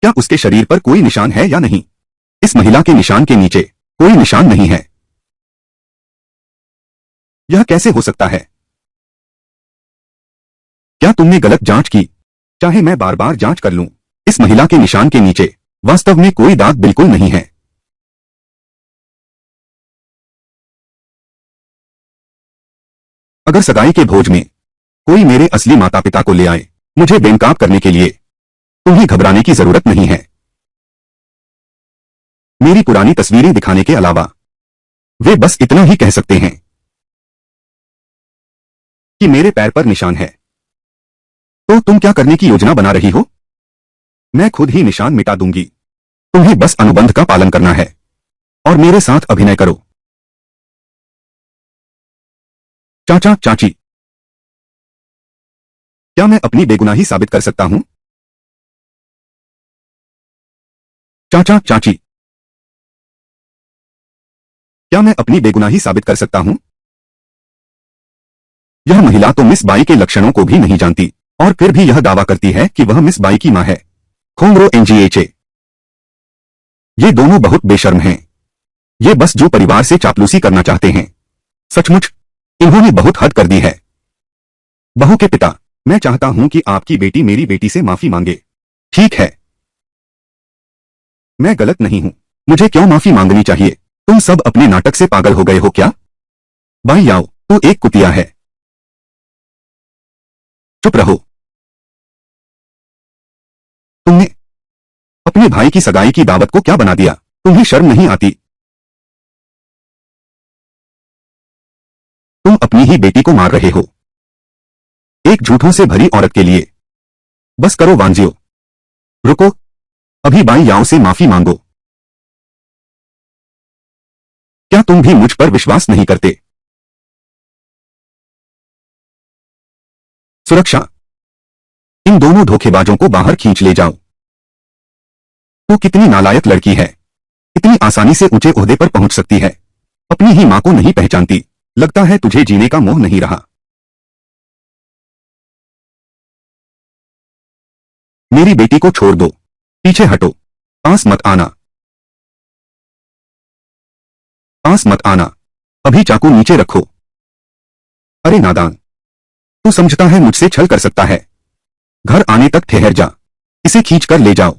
क्या उसके शरीर पर कोई निशान है या नहीं? इस महिला के निशान के नीचे कोई निशान नहीं है। यह कैसे हो सकता है? क्या तुमने गलत जांच की? चाहे मैं बार बार जांच कर लूं, इस महिला के निशान के नीचे वास्तव में कोई दाग बिल्कुल नहीं है। अगर सगाई के भोज में कोई मेरे असली माता पिता को ले आए मुझे बेनकाब करने के लिए, तुम्हें घबराने की जरूरत नहीं है। मेरी पुरानी तस्वीरें दिखाने के अलावा वे बस इतना ही कह सकते हैं कि मेरे पैर पर निशान है। तो तुम क्या करने की योजना बना रही हो? मैं खुद ही निशान मिटा दूंगी। तुम्हें बस अनुबंध का पालन करना है और मेरे साथ अभिनय करो। चाचा चाची, क्या मैं अपनी बेगुनाही साबित कर सकता हूं? चाचा चाची, क्या मैं अपनी बेगुनाही साबित कर सकता हूं? यह महिला तो मिस बाई के लक्षणों को भी नहीं जानती और फिर भी यह दावा करती है कि वह मिस बाई की मां है। खोंगरो एनजीएचए। ये दोनों बहुत बेशर्म हैं। ये बस जो परिवार से चापलूसी करना चाहते हैं। सचमुच इन्होंने बहुत हद कर दी है। बहू के पिता, मैं चाहता हूं कि आपकी बेटी मेरी बेटी से माफी मांगे। ठीक है, मैं गलत नहीं हूं। मुझे क्यों माफी मांगनी चाहिए? तुम सब अपने नाटक से पागल हो गए हो क्या? बाई याओ, तू एक कुतिया है। चुप रहो। तुमने अपने भाई की सगाई की दावत को क्या बना दिया? तुम्हें शर्म नहीं आती? तुम अपनी ही बेटी को मार रहे हो। एक झूठों से भरी औरत के लिए। बस करो वांजियो। रुको, अभी बाई याओ से माफी मांगो। क्या तुम भी मुझ पर विश्वास नहीं करते? सुरक्षा, इन दोनों धोखेबाजों को बाहर खींच ले जाओ। वो कितनी नालायक लड़की है। इतनी आसानी से ऊंचे ओहदे पर पहुंच सकती है। अपनी ही मां को नहीं पहचानती। लगता है तुझे जीने का मोह नहीं रहा। मेरी बेटी को छोड़ दो। पीछे हटो। पास मत आना। पास मत आना। अभी चाकू नीचे रखो। अरे नादान, तू समझता है मुझसे छल कर सकता है? घर आने तक ठहर जा। इसे खींच कर ले जाओ।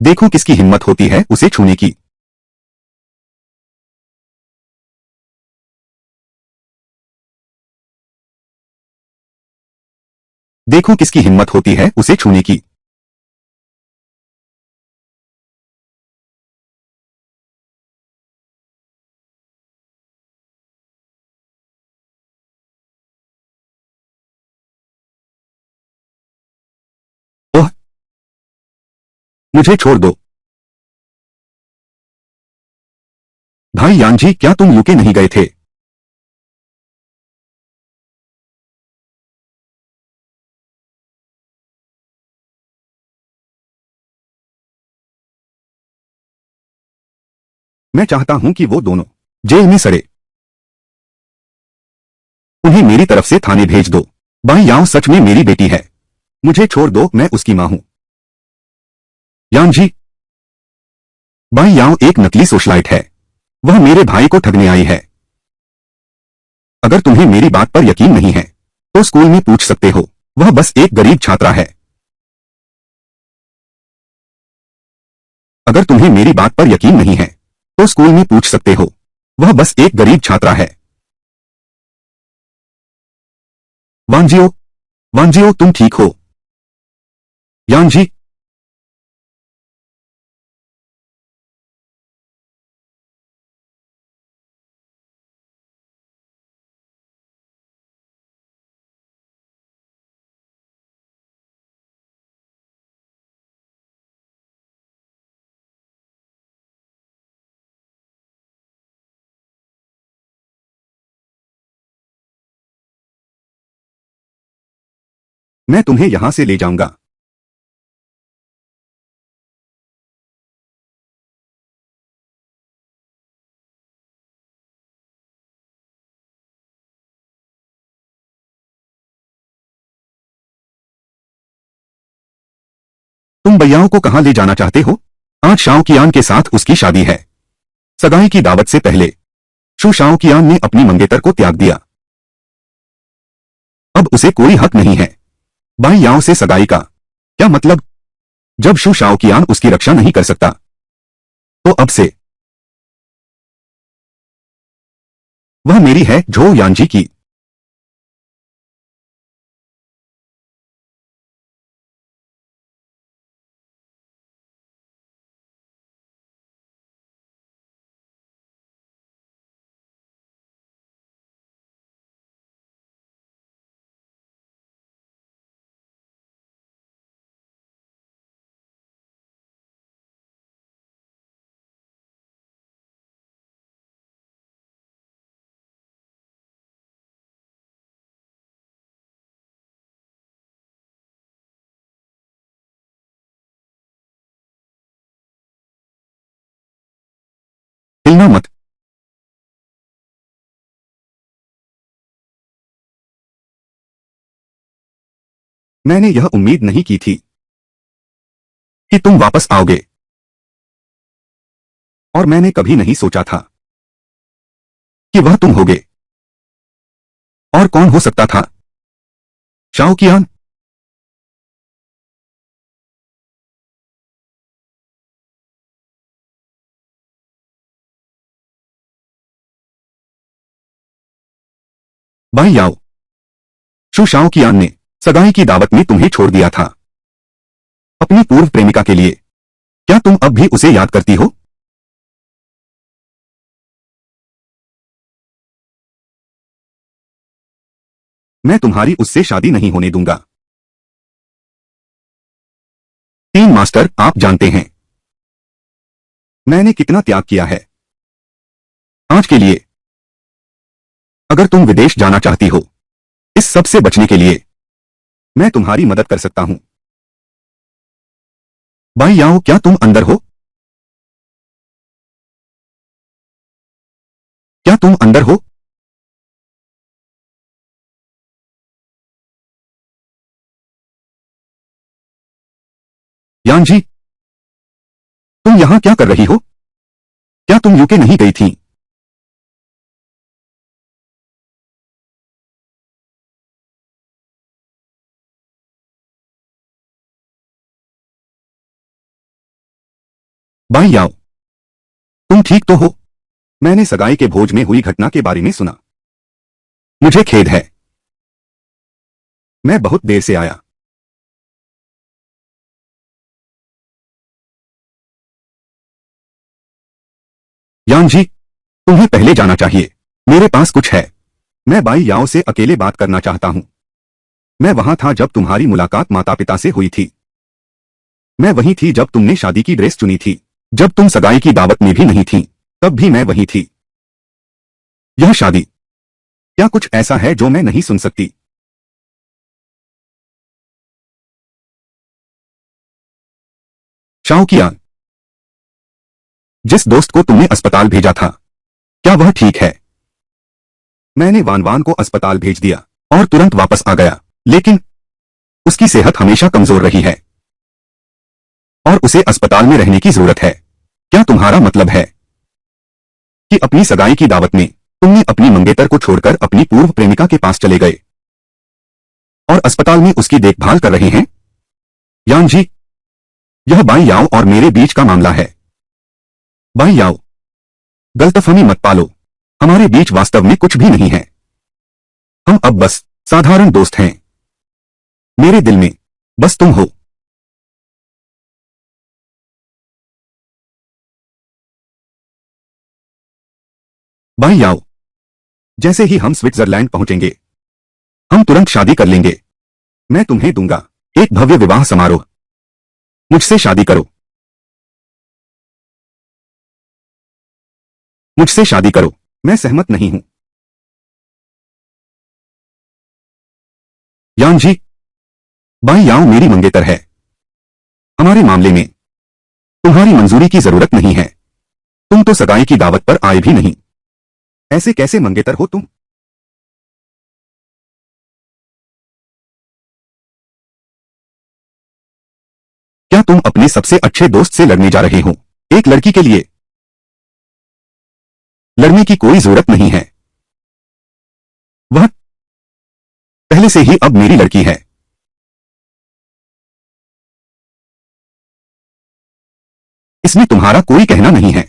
देखो किसकी हिम्मत होती है उसे छूने की। देखो किसकी हिम्मत होती है उसे छूने की। ओह, मुझे छोड़ दो। भाई यानजी, क्या तुम यूके नहीं गए थे? मैं चाहता हूं कि वो दोनों जेल में सड़े। उन्हें मेरी तरफ से थाने भेज दो। बाई याओ सच में मेरी बेटी है। मुझे छोड़ दो, मैं उसकी मां हूं। यानजी, बाई याओ एक नकली सोशलाइट है। वह मेरे भाई को ठगने आई है। अगर तुम्हें मेरी बात पर यकीन नहीं है तो स्कूल में पूछ सकते हो। वह बस एक गरीब छात्रा है। अगर तुम्हें मेरी बात पर यकीन नहीं है तो स्कूल में पूछ सकते हो। वह बस एक गरीब छात्रा है। वांजियो, वांजियो तुम ठीक हो? यांजी, मैं तुम्हें यहां से ले जाऊंगा। तुम भैयाओं को कहां ले जाना चाहते हो? आज शाओ कियान के साथ उसकी शादी है। सगाई की दावत से पहले शू शाओ कियान ने अपनी मंगेतर को त्याग दिया। अब उसे कोई हक नहीं है बाई याओ से सगाई का। क्या मतलब? जब शू शाओ कियान उसकी रक्षा नहीं कर सकता तो अब से वह मेरी है झो यांजी की। हिलना मत। मैंने यह उम्मीद नहीं की थी कि तुम वापस आओगे, और मैंने कभी नहीं सोचा था कि वह तुम होगे। और कौन हो सकता था? Shao Kiyan? बाई याओ, शू शाओ कियान ने सगाई की दावत में तुम्हें छोड़ दिया था अपनी पूर्व प्रेमिका के लिए। क्या तुम अब भी उसे याद करती हो? मैं तुम्हारी उससे शादी नहीं होने दूंगा। तीन मास्टर, आप जानते हैं मैंने कितना त्याग किया है आज के लिए। अगर तुम विदेश जाना चाहती हो इस सब से बचने के लिए, मैं तुम्हारी मदद कर सकता हूं। बाई याओ, क्या तुम अंदर हो? क्या तुम अंदर हो? यांजी, तुम यहां क्या कर रही हो? क्या तुम यूके नहीं गई थी? बाई याओ, तुम ठीक तो हो? मैंने सगाई के भोज में हुई घटना के बारे में सुना। मुझे खेद है, मैं बहुत देर से आया। यांजी, तुम्हें पहले जाना चाहिए। मेरे पास कुछ है। मैं बाई याओ से अकेले बात करना चाहता हूं। मैं वहां था जब तुम्हारी मुलाकात माता पिता से हुई थी। मैं वहीं थी जब तुमने शादी की ड्रेस चुनी थी। जब तुम सगाई की दावत में भी नहीं थी तब भी मैं वहीं थी। यह शादी, क्या कुछ ऐसा है जो मैं नहीं सुन सकती? शाओ कियान, जिस दोस्त को तुमने अस्पताल भेजा था, क्या वह ठीक है? मैंने वान वान को अस्पताल भेज दिया और तुरंत वापस आ गया, लेकिन उसकी सेहत हमेशा कमजोर रही है और उसे अस्पताल में रहने की जरूरत है। क्या तुम्हारा मतलब है कि अपनी सगाई की दावत में तुमने अपनी मंगेतर को छोड़कर अपनी पूर्व प्रेमिका के पास चले गए और अस्पताल में उसकी देखभाल कर रहे हैं? यांजी, यह बाई याओ और मेरे बीच का मामला है। भाई याओ, गलतफहमी मत पालो। हमारे बीच वास्तव में कुछ भी नहीं है। हम अब बस साधारण दोस्त हैं। मेरे दिल में बस तुम हो। भाई याओ, जैसे ही हम स्विट्जरलैंड पहुंचेंगे हम तुरंत शादी कर लेंगे। मैं तुम्हें दूंगा एक भव्य विवाह समारोह। मुझसे शादी करो। मुझसे शादी करो। मैं सहमत नहीं हूं। यान जी, भाई याओ मेरी मंगेतर है। हमारे मामले में तुम्हारी मंजूरी की जरूरत नहीं है। तुम तो सगाई की दावत पर आए भी नहीं। ऐसे कैसे मंगेतर हो तुम? क्या तुम अपने सबसे अच्छे दोस्त से लड़ने जा रहे हो? एक लड़की के लिए लड़ने की कोई जरूरत नहीं है। वह पहले से ही अब मेरी लड़की है। इसमें तुम्हारा कोई कहना नहीं है।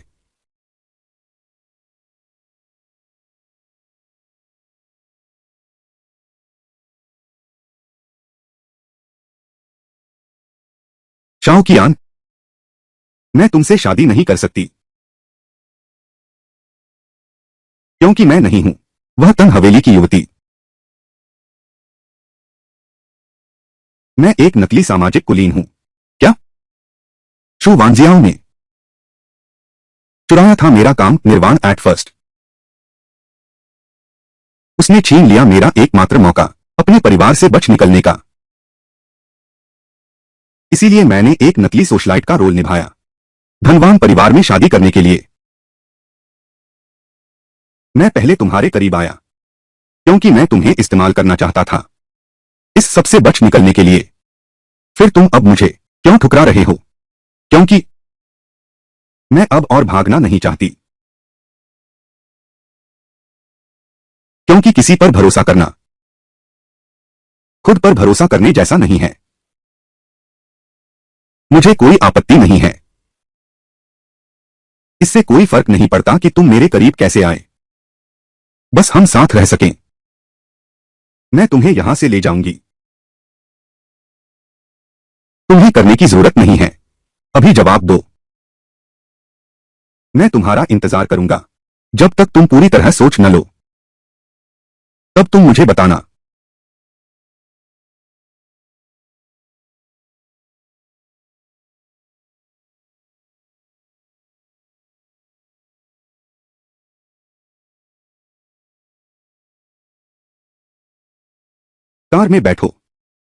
शाओ कियान, मैं तुमसे शादी नहीं कर सकती क्योंकि मैं नहीं हूं वह तंग हवेली की युवती। मैं एक नकली सामाजिक कुलीन हूं। क्या शू वांजियाओ ने चुराया था मेरा काम निर्वाण एट फर्स्ट। उसने छीन लिया मेरा एकमात्र मौका अपने परिवार से बच निकलने का। इसीलिए मैंने एक नकली सोशलाइट का रोल निभाया धनवान परिवार में शादी करने के लिए। मैं पहले तुम्हारे करीब आया क्योंकि मैं तुम्हें इस्तेमाल करना चाहता था इस सबसे बच निकलने के लिए। फिर तुम अब मुझे क्यों ठुकरा रहे हो? क्योंकि मैं अब और भागना नहीं चाहती। क्योंकि किसी पर भरोसा करना खुद पर भरोसा करने जैसा नहीं है। मुझे कोई आपत्ति नहीं है। इससे कोई फर्क नहीं पड़ता कि तुम मेरे करीब कैसे आए। बस हम साथ रह सकें। मैं तुम्हें यहां से ले जाऊंगी। तुम्हें करने की जरूरत नहीं है। अभी जवाब दो। मैं तुम्हारा इंतजार करूंगा जब तक तुम पूरी तरह सोच न लो। तब तुम मुझे बताना। कार में बैठो।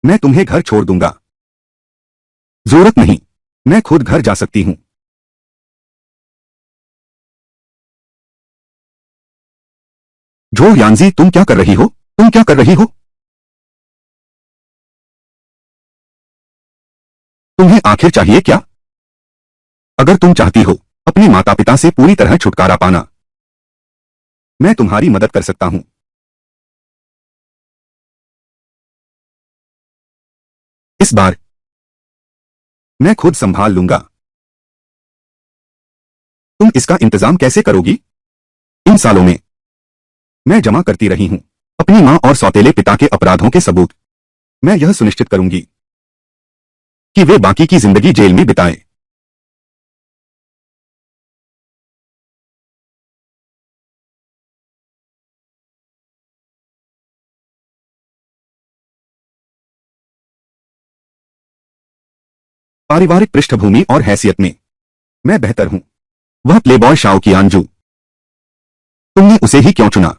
मैं तुम्हें घर छोड़ दूंगा। जरूरत नहीं। मैं खुद घर जा सकती हूं। झो यानजी, तुम क्या कर रही हो? तुम क्या कर रही हो? तुम्हें आखिर चाहिए क्या? अगर तुम चाहती हो अपने माता पिता से पूरी तरह छुटकारा पाना, मैं तुम्हारी मदद कर सकता हूं। इस बार मैं खुद संभाल लूंगा। तुम इसका इंतजाम कैसे करोगी? इन सालों में मैं जमा करती रही हूं अपनी मां और सौतेले पिता के अपराधों के सबूत। मैं यह सुनिश्चित करूंगी कि वे बाकी की जिंदगी जेल में बिताएं। पारिवारिक पृष्ठभूमि और हैसियत में मैं बेहतर हूं। वह प्लेबॉय शाओ कियानजू। तुमने उसे ही क्यों चुना?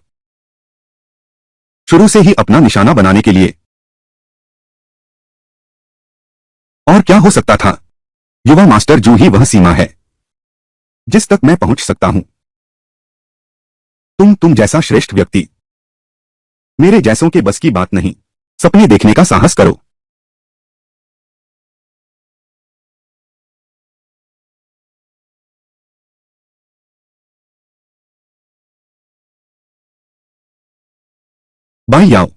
शुरू से ही अपना निशाना बनाने के लिए। और क्या हो सकता था? युवा मास्टर जू ही वह सीमा है जिस तक मैं पहुंच सकता हूं। तुम जैसा श्रेष्ठ व्यक्ति मेरे जैसों के बस की बात नहीं। सपने देखने का साहस करो। बाई याओ,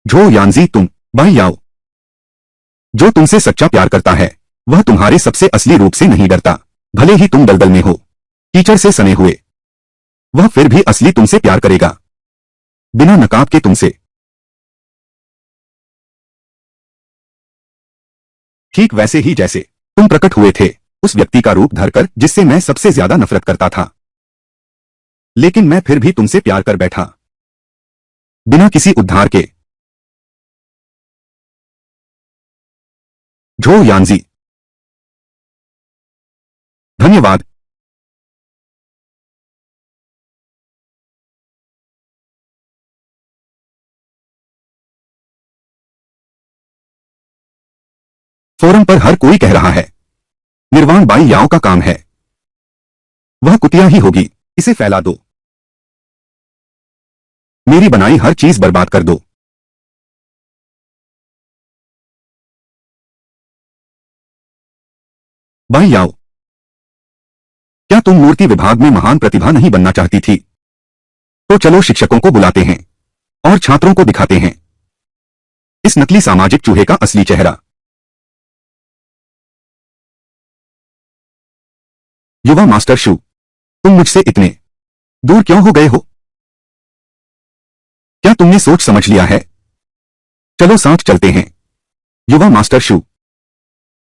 झो यानजी तुम, बाई याओ। जो तुमसे सच्चा प्यार करता है वह तुम्हारे सबसे असली रूप से नहीं डरता। भले ही तुम दलदल में हो, कीचड़ से सने हुए, वह फिर भी असली तुमसे प्यार करेगा, बिना नकाब के तुमसे। ठीक वैसे ही जैसे तुम प्रकट हुए थे उस व्यक्ति का रूप धरकर जिससे मैं सबसे ज्यादा नफरत करता था, लेकिन मैं फिर भी तुमसे प्यार कर बैठा, बिना किसी उद्धार के। झो यानजी, धन्यवाद। फोरम पर हर कोई कह रहा है निर्वाण बाई याओ का काम है, वह कुतिया ही होगी, इसे फैला दो, मेरी बनाई हर चीज बर्बाद कर दो। बाई याओ, क्या तुम मूर्ति विभाग में महान प्रतिभा नहीं बनना चाहती थी? तो चलो शिक्षकों को बुलाते हैं और छात्रों को दिखाते हैं इस नकली सामाजिक चूहे का असली चेहरा। युवा मास्टर शू, तुम मुझसे इतने दूर क्यों हो गए हो? क्या तुमने सोच समझ लिया है? चलो साथ चलते हैं। युवा मास्टर शू,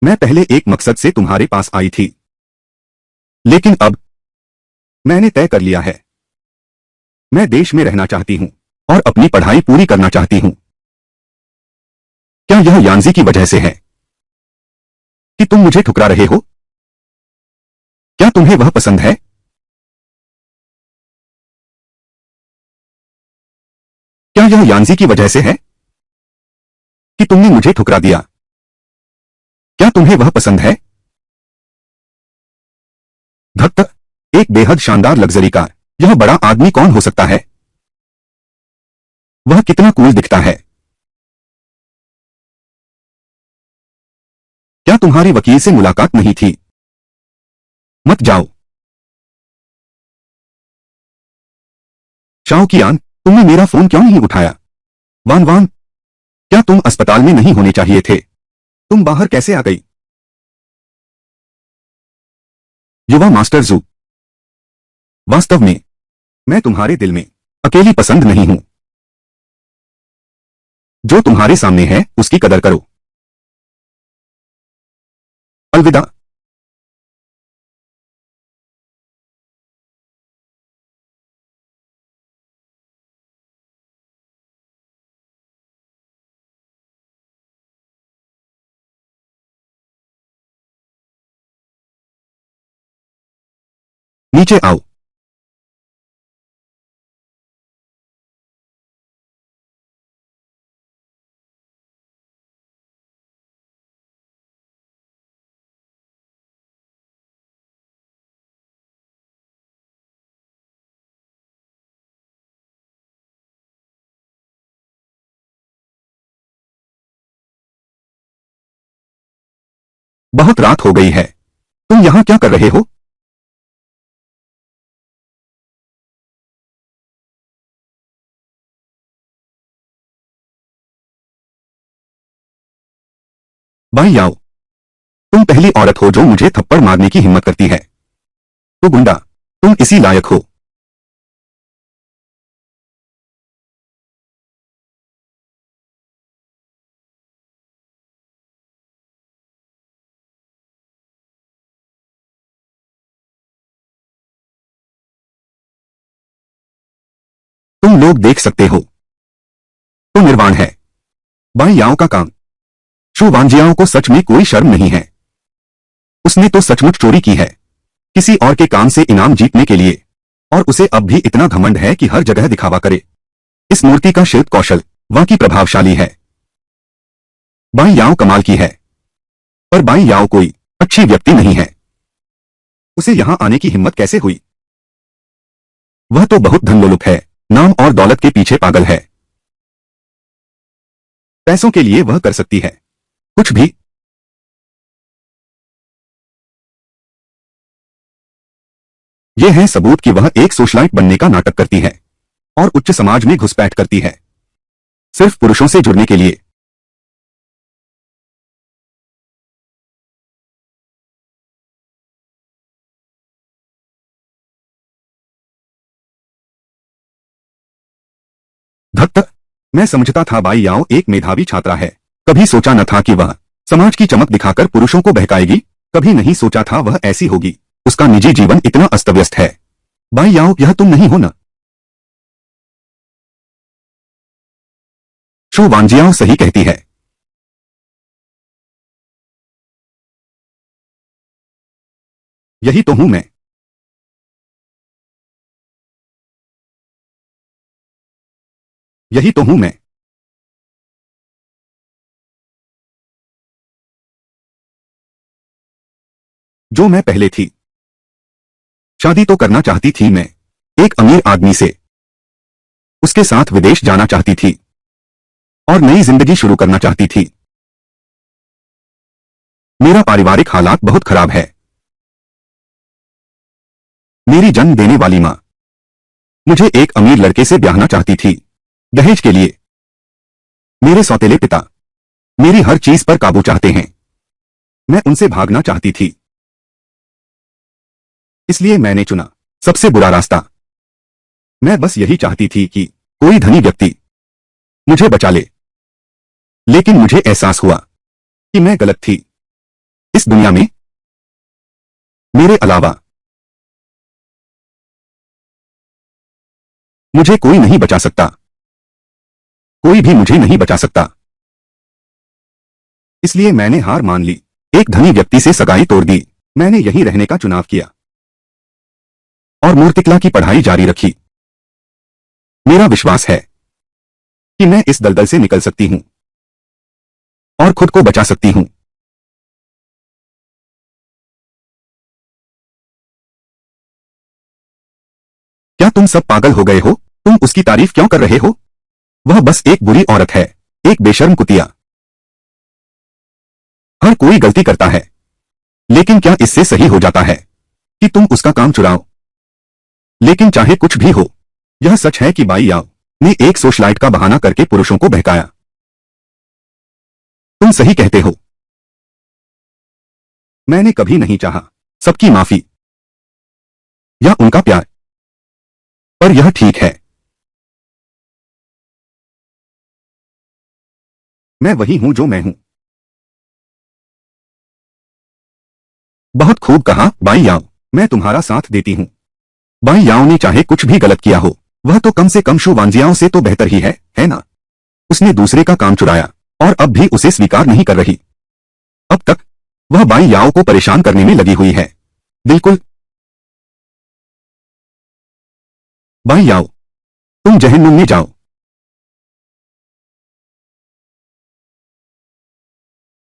मैं पहले एक मकसद से तुम्हारे पास आई थी, लेकिन अब मैंने तय कर लिया है। मैं देश में रहना चाहती हूं और अपनी पढ़ाई पूरी करना चाहती हूं। क्या यह यानजी की वजह से है कि तुम मुझे ठुकरा रहे हो? क्या तुम्हें वह पसंद है? क्या यह यानजी की वजह से है कि तुमने मुझे ठुकरा दिया? क्या तुम्हें वह पसंद है? धत्त, एक बेहद शानदार लग्जरी कार। यह बड़ा आदमी कौन हो सकता है? वह कितना कूल दिखता है। क्या तुम्हारी वकील से मुलाकात नहीं थी? मत जाओ। शाओ कियान, तुमने मेरा फोन क्यों नहीं उठाया? वान वान, क्या तुम अस्पताल में नहीं होने चाहिए थे? तुम बाहर कैसे आ गई? युवा मास्टर जू, वास्तव में मैं तुम्हारे दिल में अकेली पसंद नहीं हूं। जो तुम्हारे सामने है उसकी कदर करो। अलविदा। नीचे आओ। बहुत रात हो गई है, तुम यहां क्या कर रहे हो? बाई याओ, तुम पहली औरत हो जो मुझे थप्पड़ मारने की हिम्मत करती है। तो गुंडा, तुम इसी लायक हो। तुम लोग देख सकते हो, तो निर्वाण है बाई याओ का काम। शू वांजियाओ को सच में कोई शर्म नहीं है। उसने तो सचमुच चोरी की है, किसी और के काम से इनाम जीतने के लिए, और उसे अब भी इतना घमंड है कि हर जगह दिखावा करे। इस मूर्ति का शिल्प कौशल वाकई प्रभावशाली है। बाई याओ कमाल की है, पर बाई याओ कोई अच्छी व्यक्ति नहीं है। उसे यहां आने की हिम्मत कैसे हुई? वह तो बहुत धनलोलुप है, नाम और दौलत के पीछे पागल है। पैसों के लिए वह कर सकती है कुछ भी। ये है सबूत कि वह एक सोशलाइट बनने का नाटक करती है और उच्च समाज में घुसपैठ करती है। सिर्फ पुरुषों से जुड़ने के लिए। धत्त, मैं समझता था बाई याओ एक मेधावी छात्रा है। कभी सोचा न था कि वह समाज की चमक दिखाकर पुरुषों को बहकाएगी। कभी नहीं सोचा था वह ऐसी होगी। उसका निजी जीवन इतना अस्त व्यस्त है। बाई याओ, यह तुम नहीं हो न? शू वांजियाओ सही कहती है। यही तो हूं मैं। यही तो हूं मैं। जो मैं पहले थी। शादी तो करना चाहती थी मैं एक अमीर आदमी से। उसके साथ विदेश जाना चाहती थी और नई जिंदगी शुरू करना चाहती थी। मेरा पारिवारिक हालात बहुत खराब है। मेरी जन्म देने वाली मां मुझे एक अमीर लड़के से ब्याहना चाहती थी, दहेज के लिए। मेरे सौतेले पिता मेरी हर चीज पर काबू चाहते हैं। मैं उनसे भागना चाहती थी। इसलिए मैंने चुना सबसे बुरा रास्ता। मैं बस यही चाहती थी कि कोई धनी व्यक्ति मुझे बचा ले। लेकिन मुझे एहसास हुआ कि मैं गलत थी। इस दुनिया में मेरे अलावा मुझे कोई नहीं बचा सकता। कोई भी मुझे नहीं बचा सकता। इसलिए मैंने हार मान ली। एक धनी व्यक्ति से सगाई तोड़ दी। मैंने यहीं रहने का चुनाव किया और मूर्तिकला की पढ़ाई जारी रखी। मेरा विश्वास है कि मैं इस दलदल से निकल सकती हूं और खुद को बचा सकती हूं। क्या तुम सब पागल हो गए हो? तुम उसकी तारीफ क्यों कर रहे हो? वह बस एक बुरी औरत है, एक बेशर्म कुतिया। हर कोई गलती करता है, लेकिन क्या इससे सही हो जाता है कि तुम उसका काम चुराओ? लेकिन चाहे कुछ भी हो, यह सच है कि बाई याओ ने एक सोशलाइट का बहाना करके पुरुषों को बहकाया। तुम सही कहते हो। मैंने कभी नहीं चाहा सबकी माफी या उनका प्यार, पर यह ठीक है। मैं वही हूं जो मैं हूं। बहुत खूब कहा बाई याओ, मैं तुम्हारा साथ देती हूं। बाई याओ ने चाहे कुछ भी गलत किया हो, वह तो कम से कम शू वांजियाओ से तो बेहतर ही है ना? उसने दूसरे का काम चुराया और अब भी उसे स्वीकार नहीं कर रही। अब तक वह बाई याओ को परेशान करने में लगी हुई है। बिल्कुल। बाई याओ, तुम जहन्नुम में जाओ।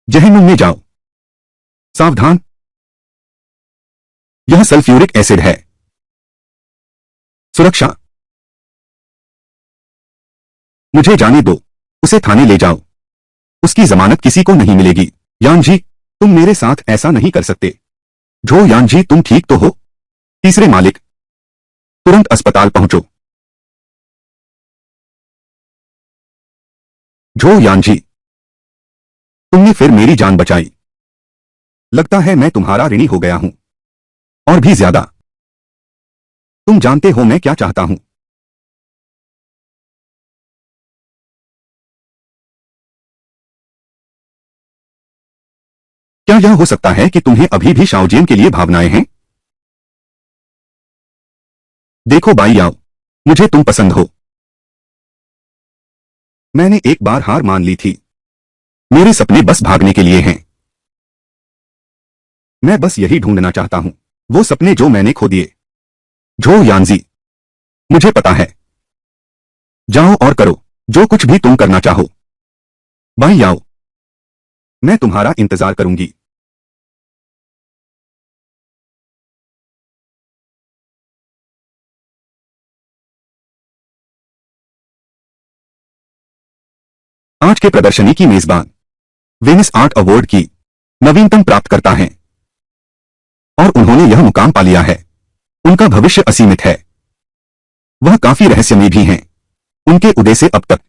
जहन्नुम में जाओ। सावधान, यह सल्फ्यूरिक एसिड है। सुरक्षा। मुझे जाने दो। उसे थाने ले जाओ। उसकी जमानत किसी को नहीं मिलेगी। यानजी, तुम मेरे साथ ऐसा नहीं कर सकते। झो यानजी, तुम ठीक तो हो? तीसरे मालिक, तुरंत अस्पताल पहुंचो। झो यानजी, तुमने फिर मेरी जान बचाई। लगता है मैं तुम्हारा ऋणी हो गया हूं, और भी ज्यादा। तुम जानते हो मैं क्या चाहता हूं। क्या यह हो सकता है कि तुम्हें अभी भी शाओजियन के लिए भावनाएं हैं? देखो बाई याओ, मुझे तुम पसंद हो। मैंने एक बार हार मान ली थी। मेरे सपने बस भागने के लिए हैं। मैं बस यही ढूंढना चाहता हूं, वो सपने जो मैंने खो दिए। झो यानजी, मुझे पता है। जाओ और करो जो कुछ भी तुम करना चाहो। बाई याओ, मैं तुम्हारा इंतजार करूंगी। आज के प्रदर्शनी की मेजबान वेनिस आर्ट अवार्ड की नवीनतम प्राप्तकर्ता हैं और उन्होंने यह मुकाम पा लिया है। उनका भविष्य असीमित है। वह काफी रहस्यमय भी हैं। उनके उदय से अब तक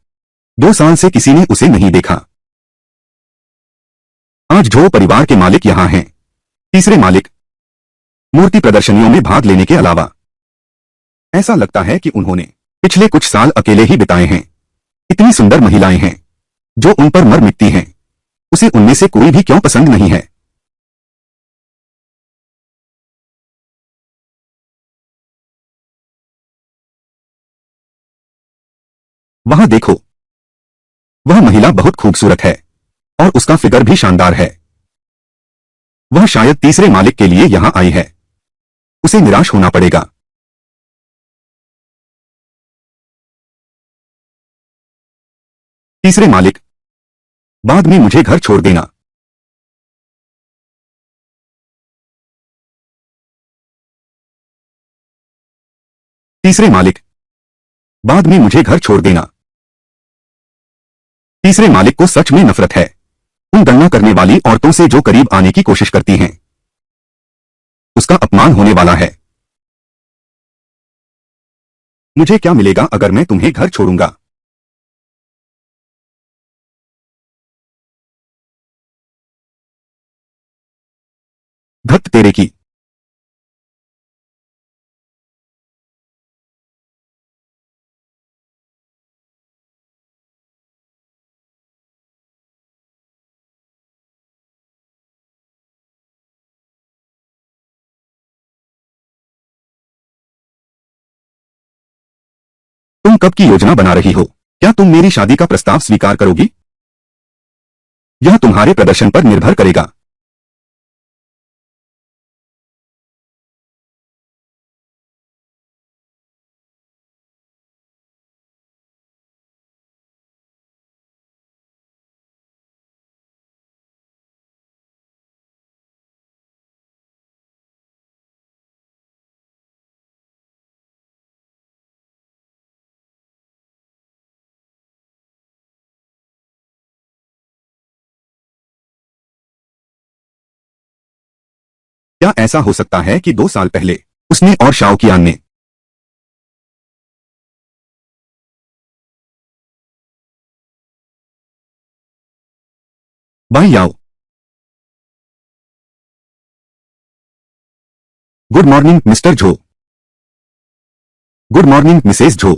2 साल से किसी ने उसे नहीं देखा। आज झो परिवार के मालिक यहां हैं। तीसरे मालिक, मूर्ति प्रदर्शनियों में भाग लेने के अलावा ऐसा लगता है कि उन्होंने पिछले कुछ साल अकेले ही बिताए हैं। इतनी सुंदर महिलाएं हैं जो उन पर मर मिटती हैं, उसे उनमें से कोई भी क्यों पसंद नहीं है। वहां देखो, वह महिला बहुत खूबसूरत है और उसका फिगर भी शानदार है। वह शायद तीसरे मालिक के लिए यहां आई है। उसे निराश होना पड़ेगा। तीसरे मालिक, बाद में मुझे घर छोड़ देना। तीसरे मालिक, बाद में मुझे घर छोड़ देना। तीसरे मालिक को सच में नफरत है उन गणना करने वाली औरतों से जो करीब आने की कोशिश करती हैं। उसका अपमान होने वाला है। मुझे क्या मिलेगा अगर मैं तुम्हें घर छोड़ूंगा? धत तेरे की। तुम कब की योजना बना रही हो? क्या तुम मेरी शादी का प्रस्ताव स्वीकार करोगी? यह तुम्हारे प्रदर्शन पर निर्भर करेगा। क्या ऐसा हो सकता है कि 2 साल पहले उसने और शाओ कियान ने भाई याओ, गुड मॉर्निंग मिस्टर झो। गुड मॉर्निंग मिसेस झो।